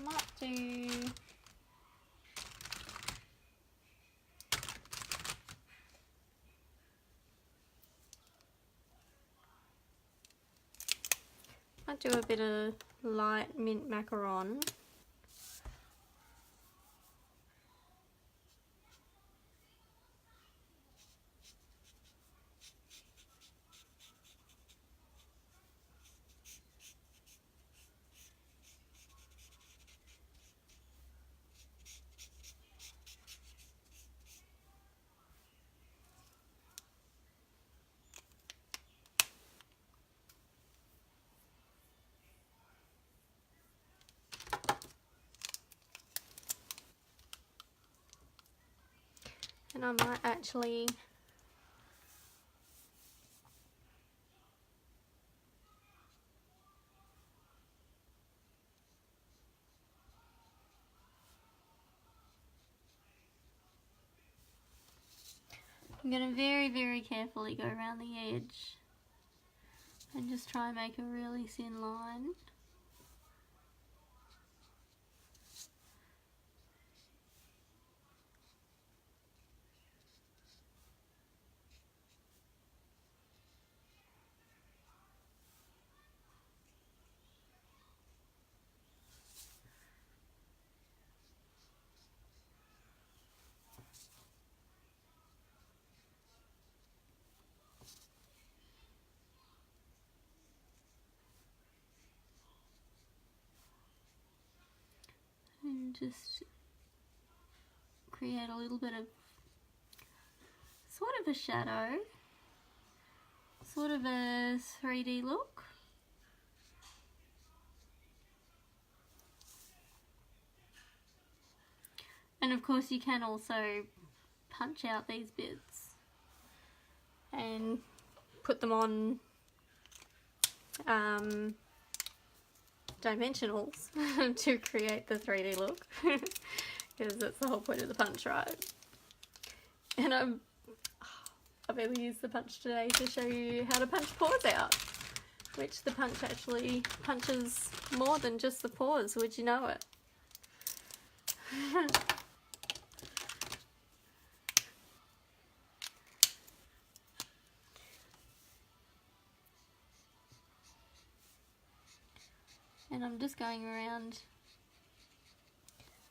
Might do... Might do a bit of light mint macaron. And I might actually I'm going to very, very carefully go around the edge and just try and make a really thin line. And just create a little bit of sort of a shadow, sort of a 3D look. And of course you can also punch out these bits and put them on dimensionals to create the 3D look, because that's the whole point of the punch, right? And I've only used the punch today to show you how to punch paws out, which the punch actually punches more than just the paws, would you know it? And I'm just going around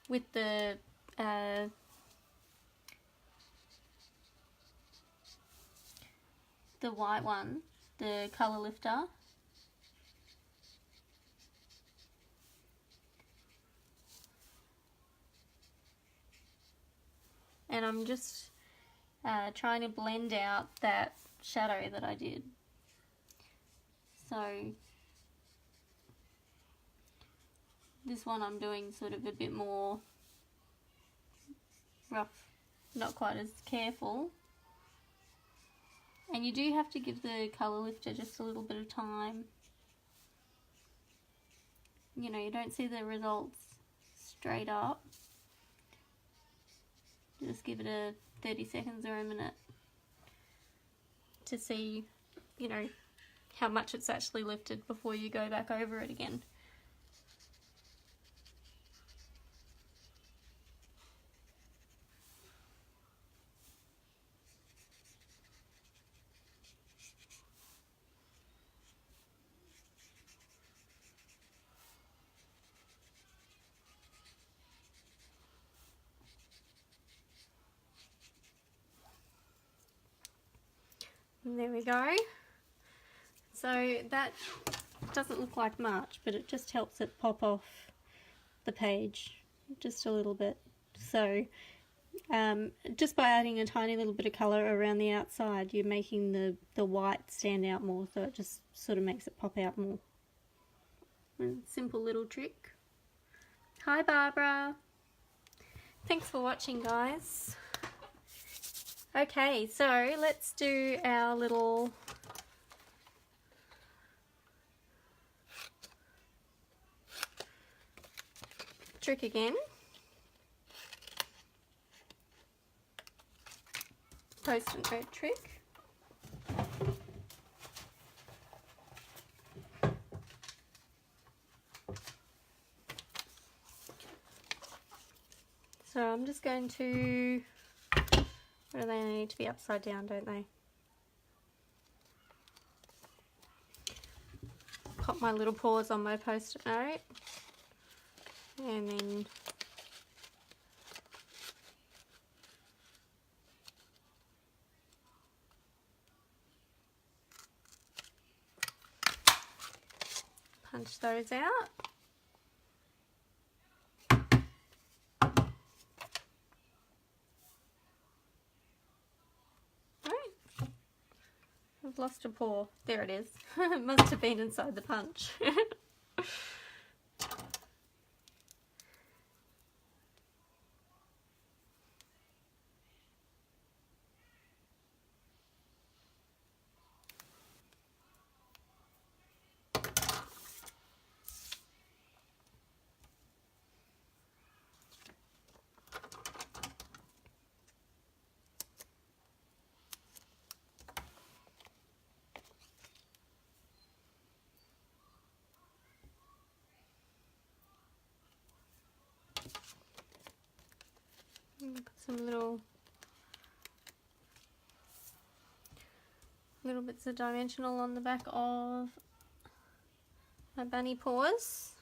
with the white one, the colour lifter. And I'm just trying to blend out that shadow that I did. So this one I'm doing sort of a bit more rough, not quite as careful. And you do have to give the colour lifter just a little bit of time you know, you don't see the results straight up. Just give it a 30 seconds or a minute to see, you know, how much it's actually lifted before you go back over it again. And there we go. So that doesn't look like much, but it just helps it pop off the page just a little bit. So just by adding a tiny little bit of colour around the outside, you're making the white stand out more, so it just sort of makes it pop out more. And simple little trick. Hi Barbara! Thanks for watching, guys. Okay, so let's do our little trick again. Post-it note trick. So I'm just going to, what do they need to be upside down, don't they? Pop my little paws on my post-it note. And then punch those out. I've lost a paw. There it is. It must have been inside the punch. Put some little bits of dimensional on the back of my bunny paws.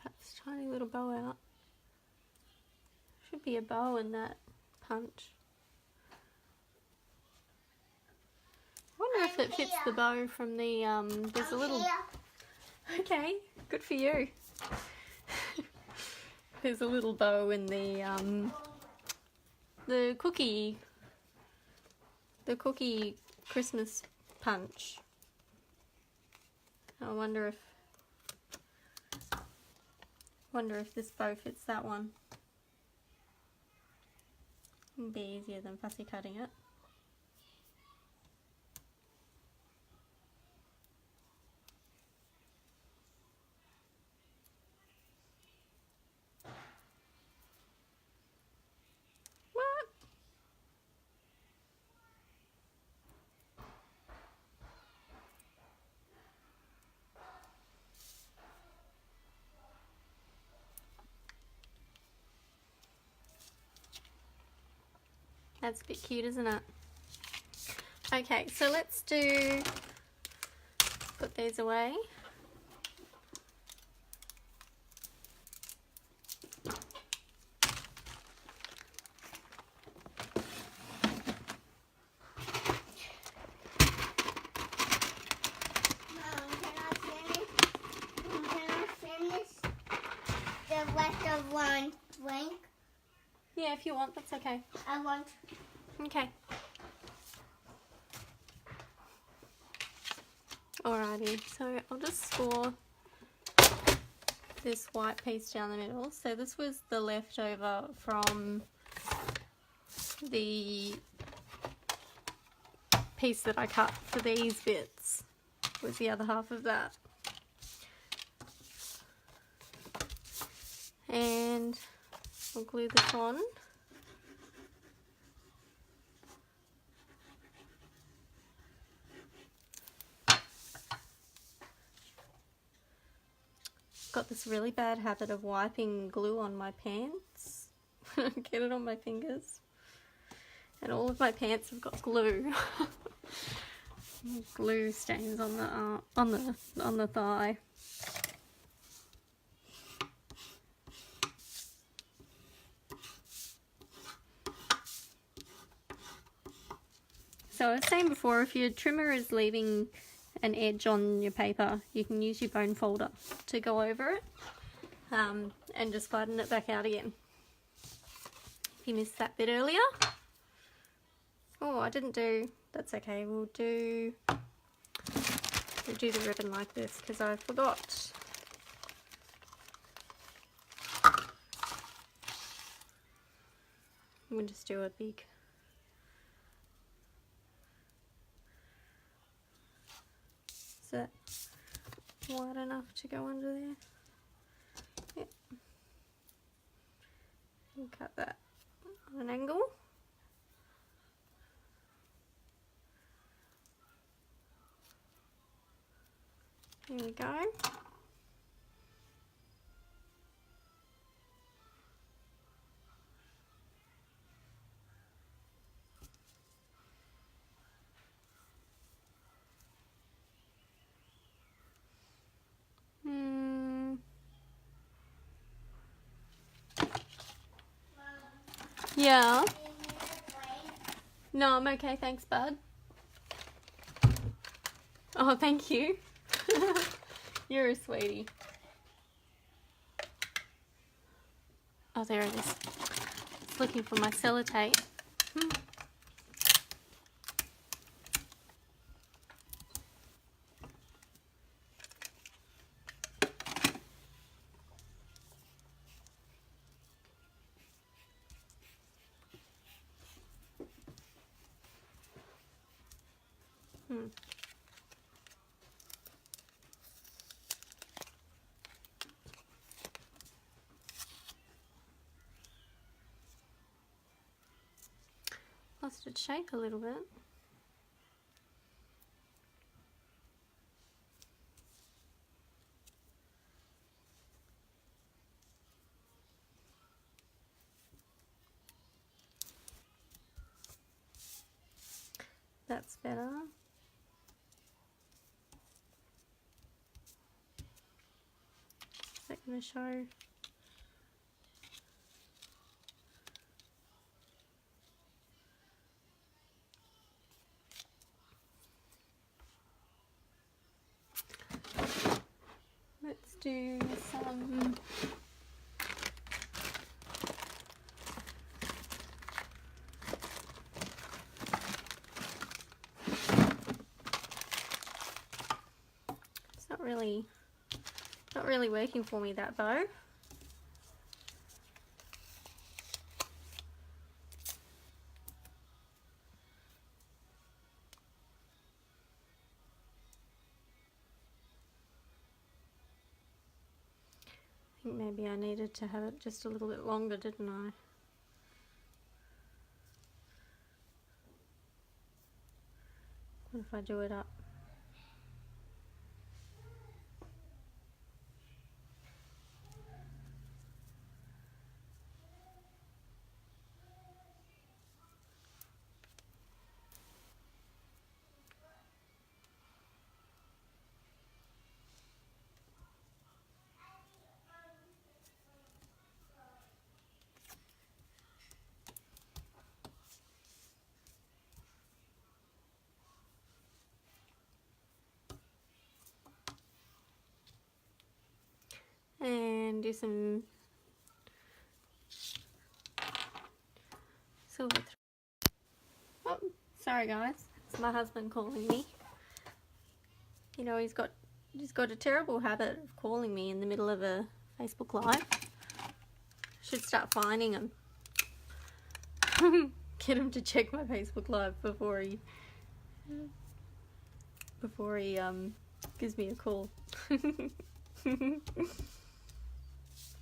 Cut this tiny little bow out. Should be a bow in that punch. I wonder if it fits the bow from the, there's a little... Okay, good for you. There's a little bow in the cookie Christmas punch. I wonder if this bow fits that one. It'll be easier than fussy cutting it. What? That's a bit cute, isn't it? Okay, so let's put these away. Yeah, if you want, that's okay. I want. Okay. Alrighty, so I'll just score this white piece down the middle. So this was the leftover from the piece that I cut for these bits, was the other half of that. And I'll glue this on. Got this really bad habit of wiping glue on my pants. Get it on my fingers. And all of my pants have got glue. Glue stains on the thigh. So I was saying before, if your trimmer is leaving an edge on your paper, you can use your bone folder to go over it and just flatten it back out again. If you missed that bit earlier. Oh, I didn't do, that's okay, we'll do the ribbon like this because I forgot. We'll just do a big Is that wide enough to go under there? Yep. And cut that on an angle. There we go. Yeah. No, I'm okay, thanks, bud. Oh, thank you. You're a sweetie. Oh, there it is. It's looking for my sellotape. Lost its shape a little bit. That's better. Is that going to show? Let's do some It's not really working for me, that bow. I think maybe I needed to have it just a little bit longer, didn't I? What if I do it up? And do some Sorry guys, it's my husband calling me. You know, he's got a terrible habit of calling me in the middle of a Facebook Live. Should start fining him. Get him to check my Facebook Live before he gives me a call.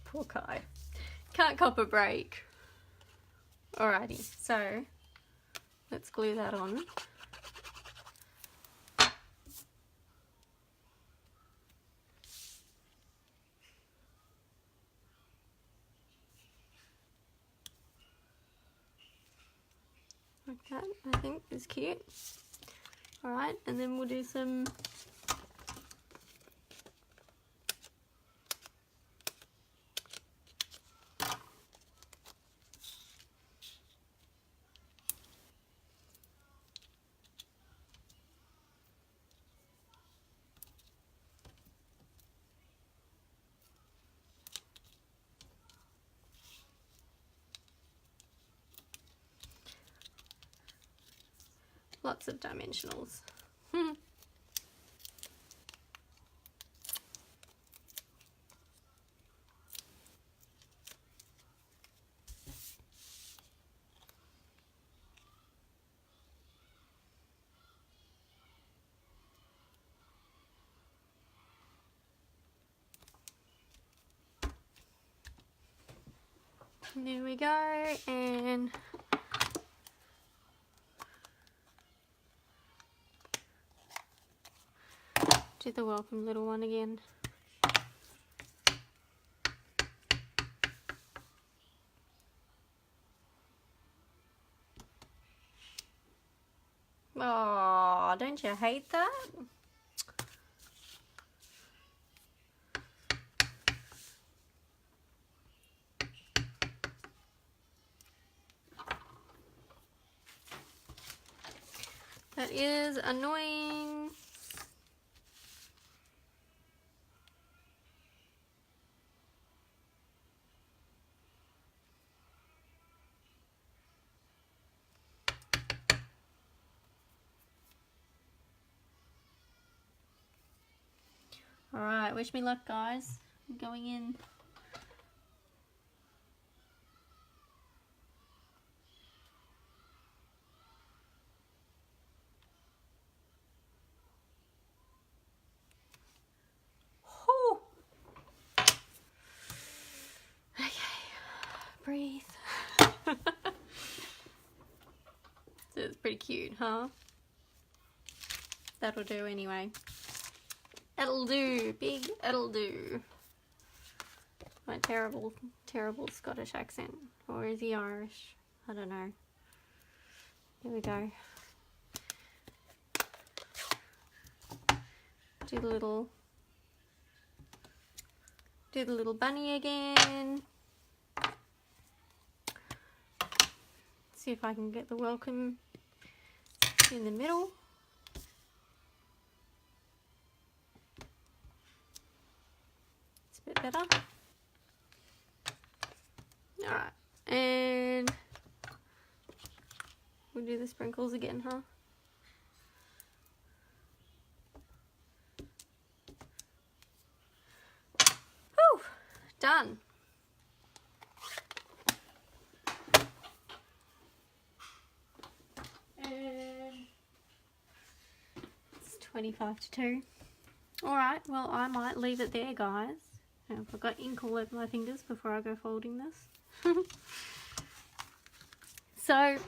Poor Kai. Can't cop a break. Alrighty, so let's glue that on. Like that, I think is cute. Alright, and then we'll do some lots of dimensionals. There we go, and do the welcome little one again. Oh, don't you hate that? That is annoying. Alright, wish me luck guys. I'm going in. Whew. Okay, breathe. It's pretty cute, huh? That'll do anyway. That'll do, big, that'll do. My terrible, terrible Scottish accent. Or is he Irish? I don't know. Here we go. Do the little bunny again. See if I can get the welcome in the middle. It's a bit better. Alright, and we'll do the sprinkles again, huh? Whew, done. And it's 25 to 2. Alright, well I might leave it there guys. I've got ink all over my fingers before I go folding this. So,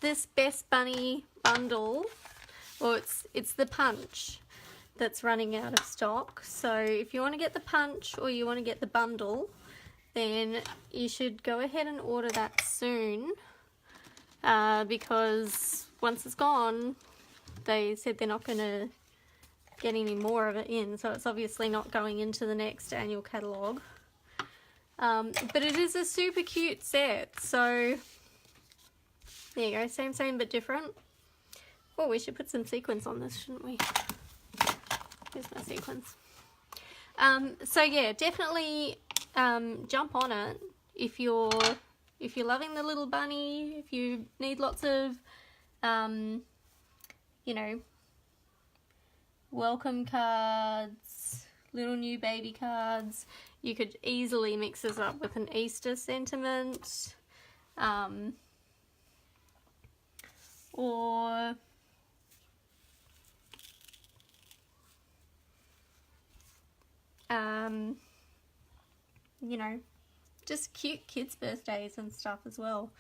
this Best Bunny bundle, well it's the punch that's running out of stock. So if you want to get the punch or you want to get the bundle, then you should go ahead and order that soon. Because once it's gone, they said they're not going to get any more of it in, so it's obviously not going into the next annual catalogue. But it is a super cute set, so there you go, same but different. Oh, we should put some sequins on this, shouldn't we? Here's my sequins. So yeah, definitely jump on it if you're if you're loving the little bunny, if you need lots of, you know, welcome cards, little new baby cards, you could easily mix this up with an Easter sentiment, or you know, just cute kids' birthdays and stuff as well.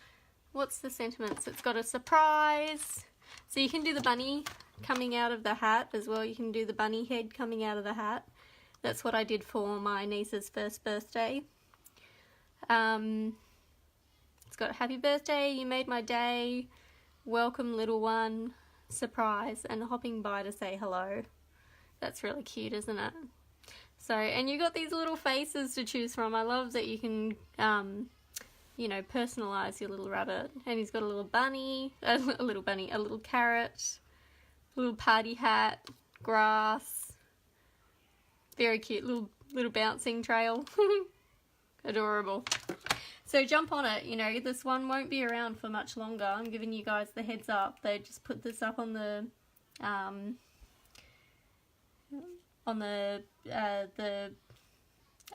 What's the sentiments? It's got a surprise. So you can do the bunny coming out of the hat as well. You can do the bunny head coming out of the hat. That's what I did for my niece's first birthday. It's got happy birthday, you made my day, welcome little one, surprise, and hopping by to say hello. That's really cute, isn't it? So, and you got these little faces to choose from. I love that you can, you know, personalise your little rabbit. And he's got a little bunny, a little carrot, a little party hat, grass. Very cute, little bouncing trail. Adorable. So jump on it. You know, this one won't be around for much longer. I'm giving you guys the heads up. They just put this up on the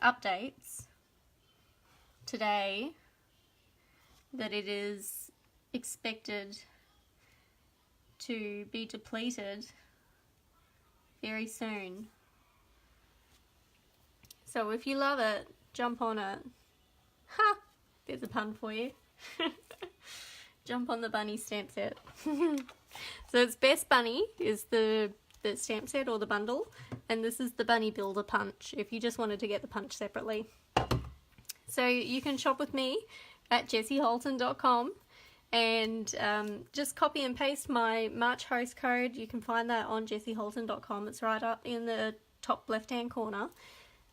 updates today that it is expected to be depleted very soon. So if you love it, jump on it. Ha! There's a pun for you. Jump on the bunny stamp set. So it's Best Bunny is the stamp set or the bundle, and this is the Bunny Builder Punch if you just wanted to get the punch separately. So you can shop with me at jessieholton.com and just copy and paste my March host code. You can find that on jessieholton.com. It's right up in the top left hand corner.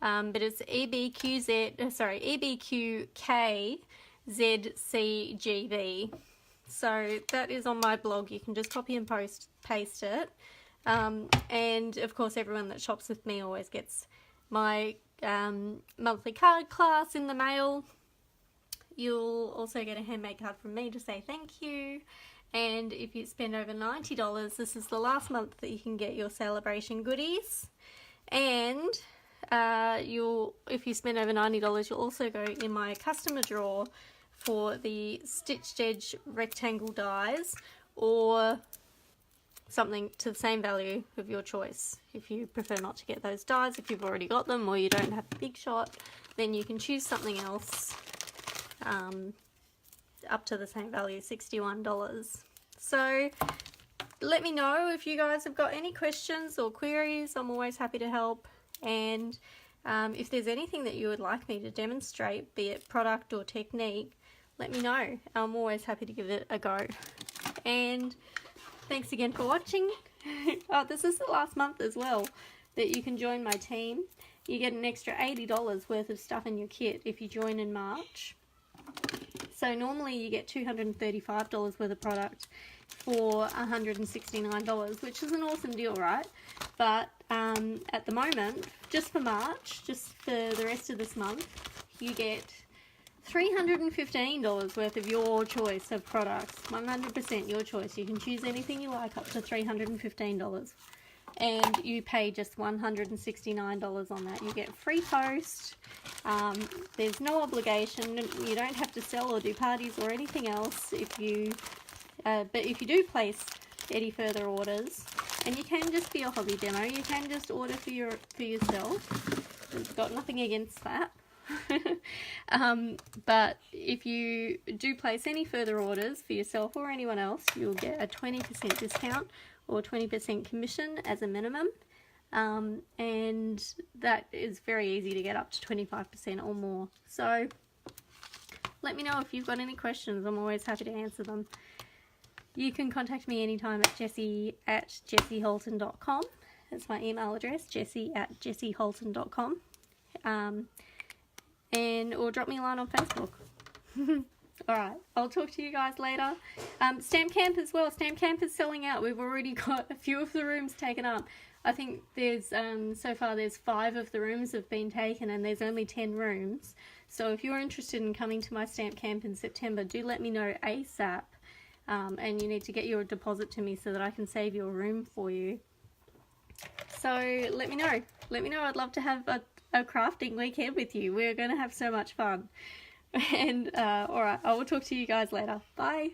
But it's EBQKZCGB. So that is on my blog. You can just copy and paste it. And of course everyone that shops with me always gets my monthly card class in the mail. You'll also get a handmade card from me to say thank you. And if you spend over $90, this is the last month that you can get your sale-a-bration goodies. And if you spend over $90, you'll also go in my customer draw for the stitched edge rectangle dies or something to the same value of your choice. If you prefer not to get those dies, if you've already got them or you don't have the big shot, then you can choose something else up to the same value, $61. So let me know if you guys have got any questions or queries. I'm always happy to help. And if there's anything that you would like me to demonstrate, be it product or technique, let me know. I'm always happy to give it a go. And thanks again for watching. Oh, this is the last month as well that you can join my team. You get an extra $80 worth of stuff in your kit if you join in March. So normally you get $235 worth of product for $169, which is an awesome deal, right? But at the moment, just for March, just for the rest of this month, you get $315 worth of your choice of products. 100% your choice. You can choose anything you like up to $315. And you pay just $169 on that. You get free post. There's no obligation. You don't have to sell or do parties or anything else if you but if you do place any further orders, and you can just be a hobby demo, you can just order for yourself. I've got nothing against that. But if you do place any further orders for yourself or anyone else, you'll get a 20% discount or 20% commission as a minimum. And that is very easy to get up to 25% or more. So let me know if you've got any questions. I'm always happy to answer them. You can contact me anytime at jessie@jessieholton.com. That's my email address, jessie@jessieholton.com. Or drop me a line on Facebook. Alright, I'll talk to you guys later. Stamp Camp as well. Stamp Camp is selling out. We've already got a few of the rooms taken up. I think there's, so far there's 5 of the rooms have been taken and there's only 10 rooms. So if you're interested in coming to my stamp camp in September, do let me know ASAP. And you need to get your deposit to me so that I can save your room for you. So let me know. Let me know. I'd love to have a crafting weekend with you. We're going to have so much fun. And alright, I will talk to you guys later. Bye.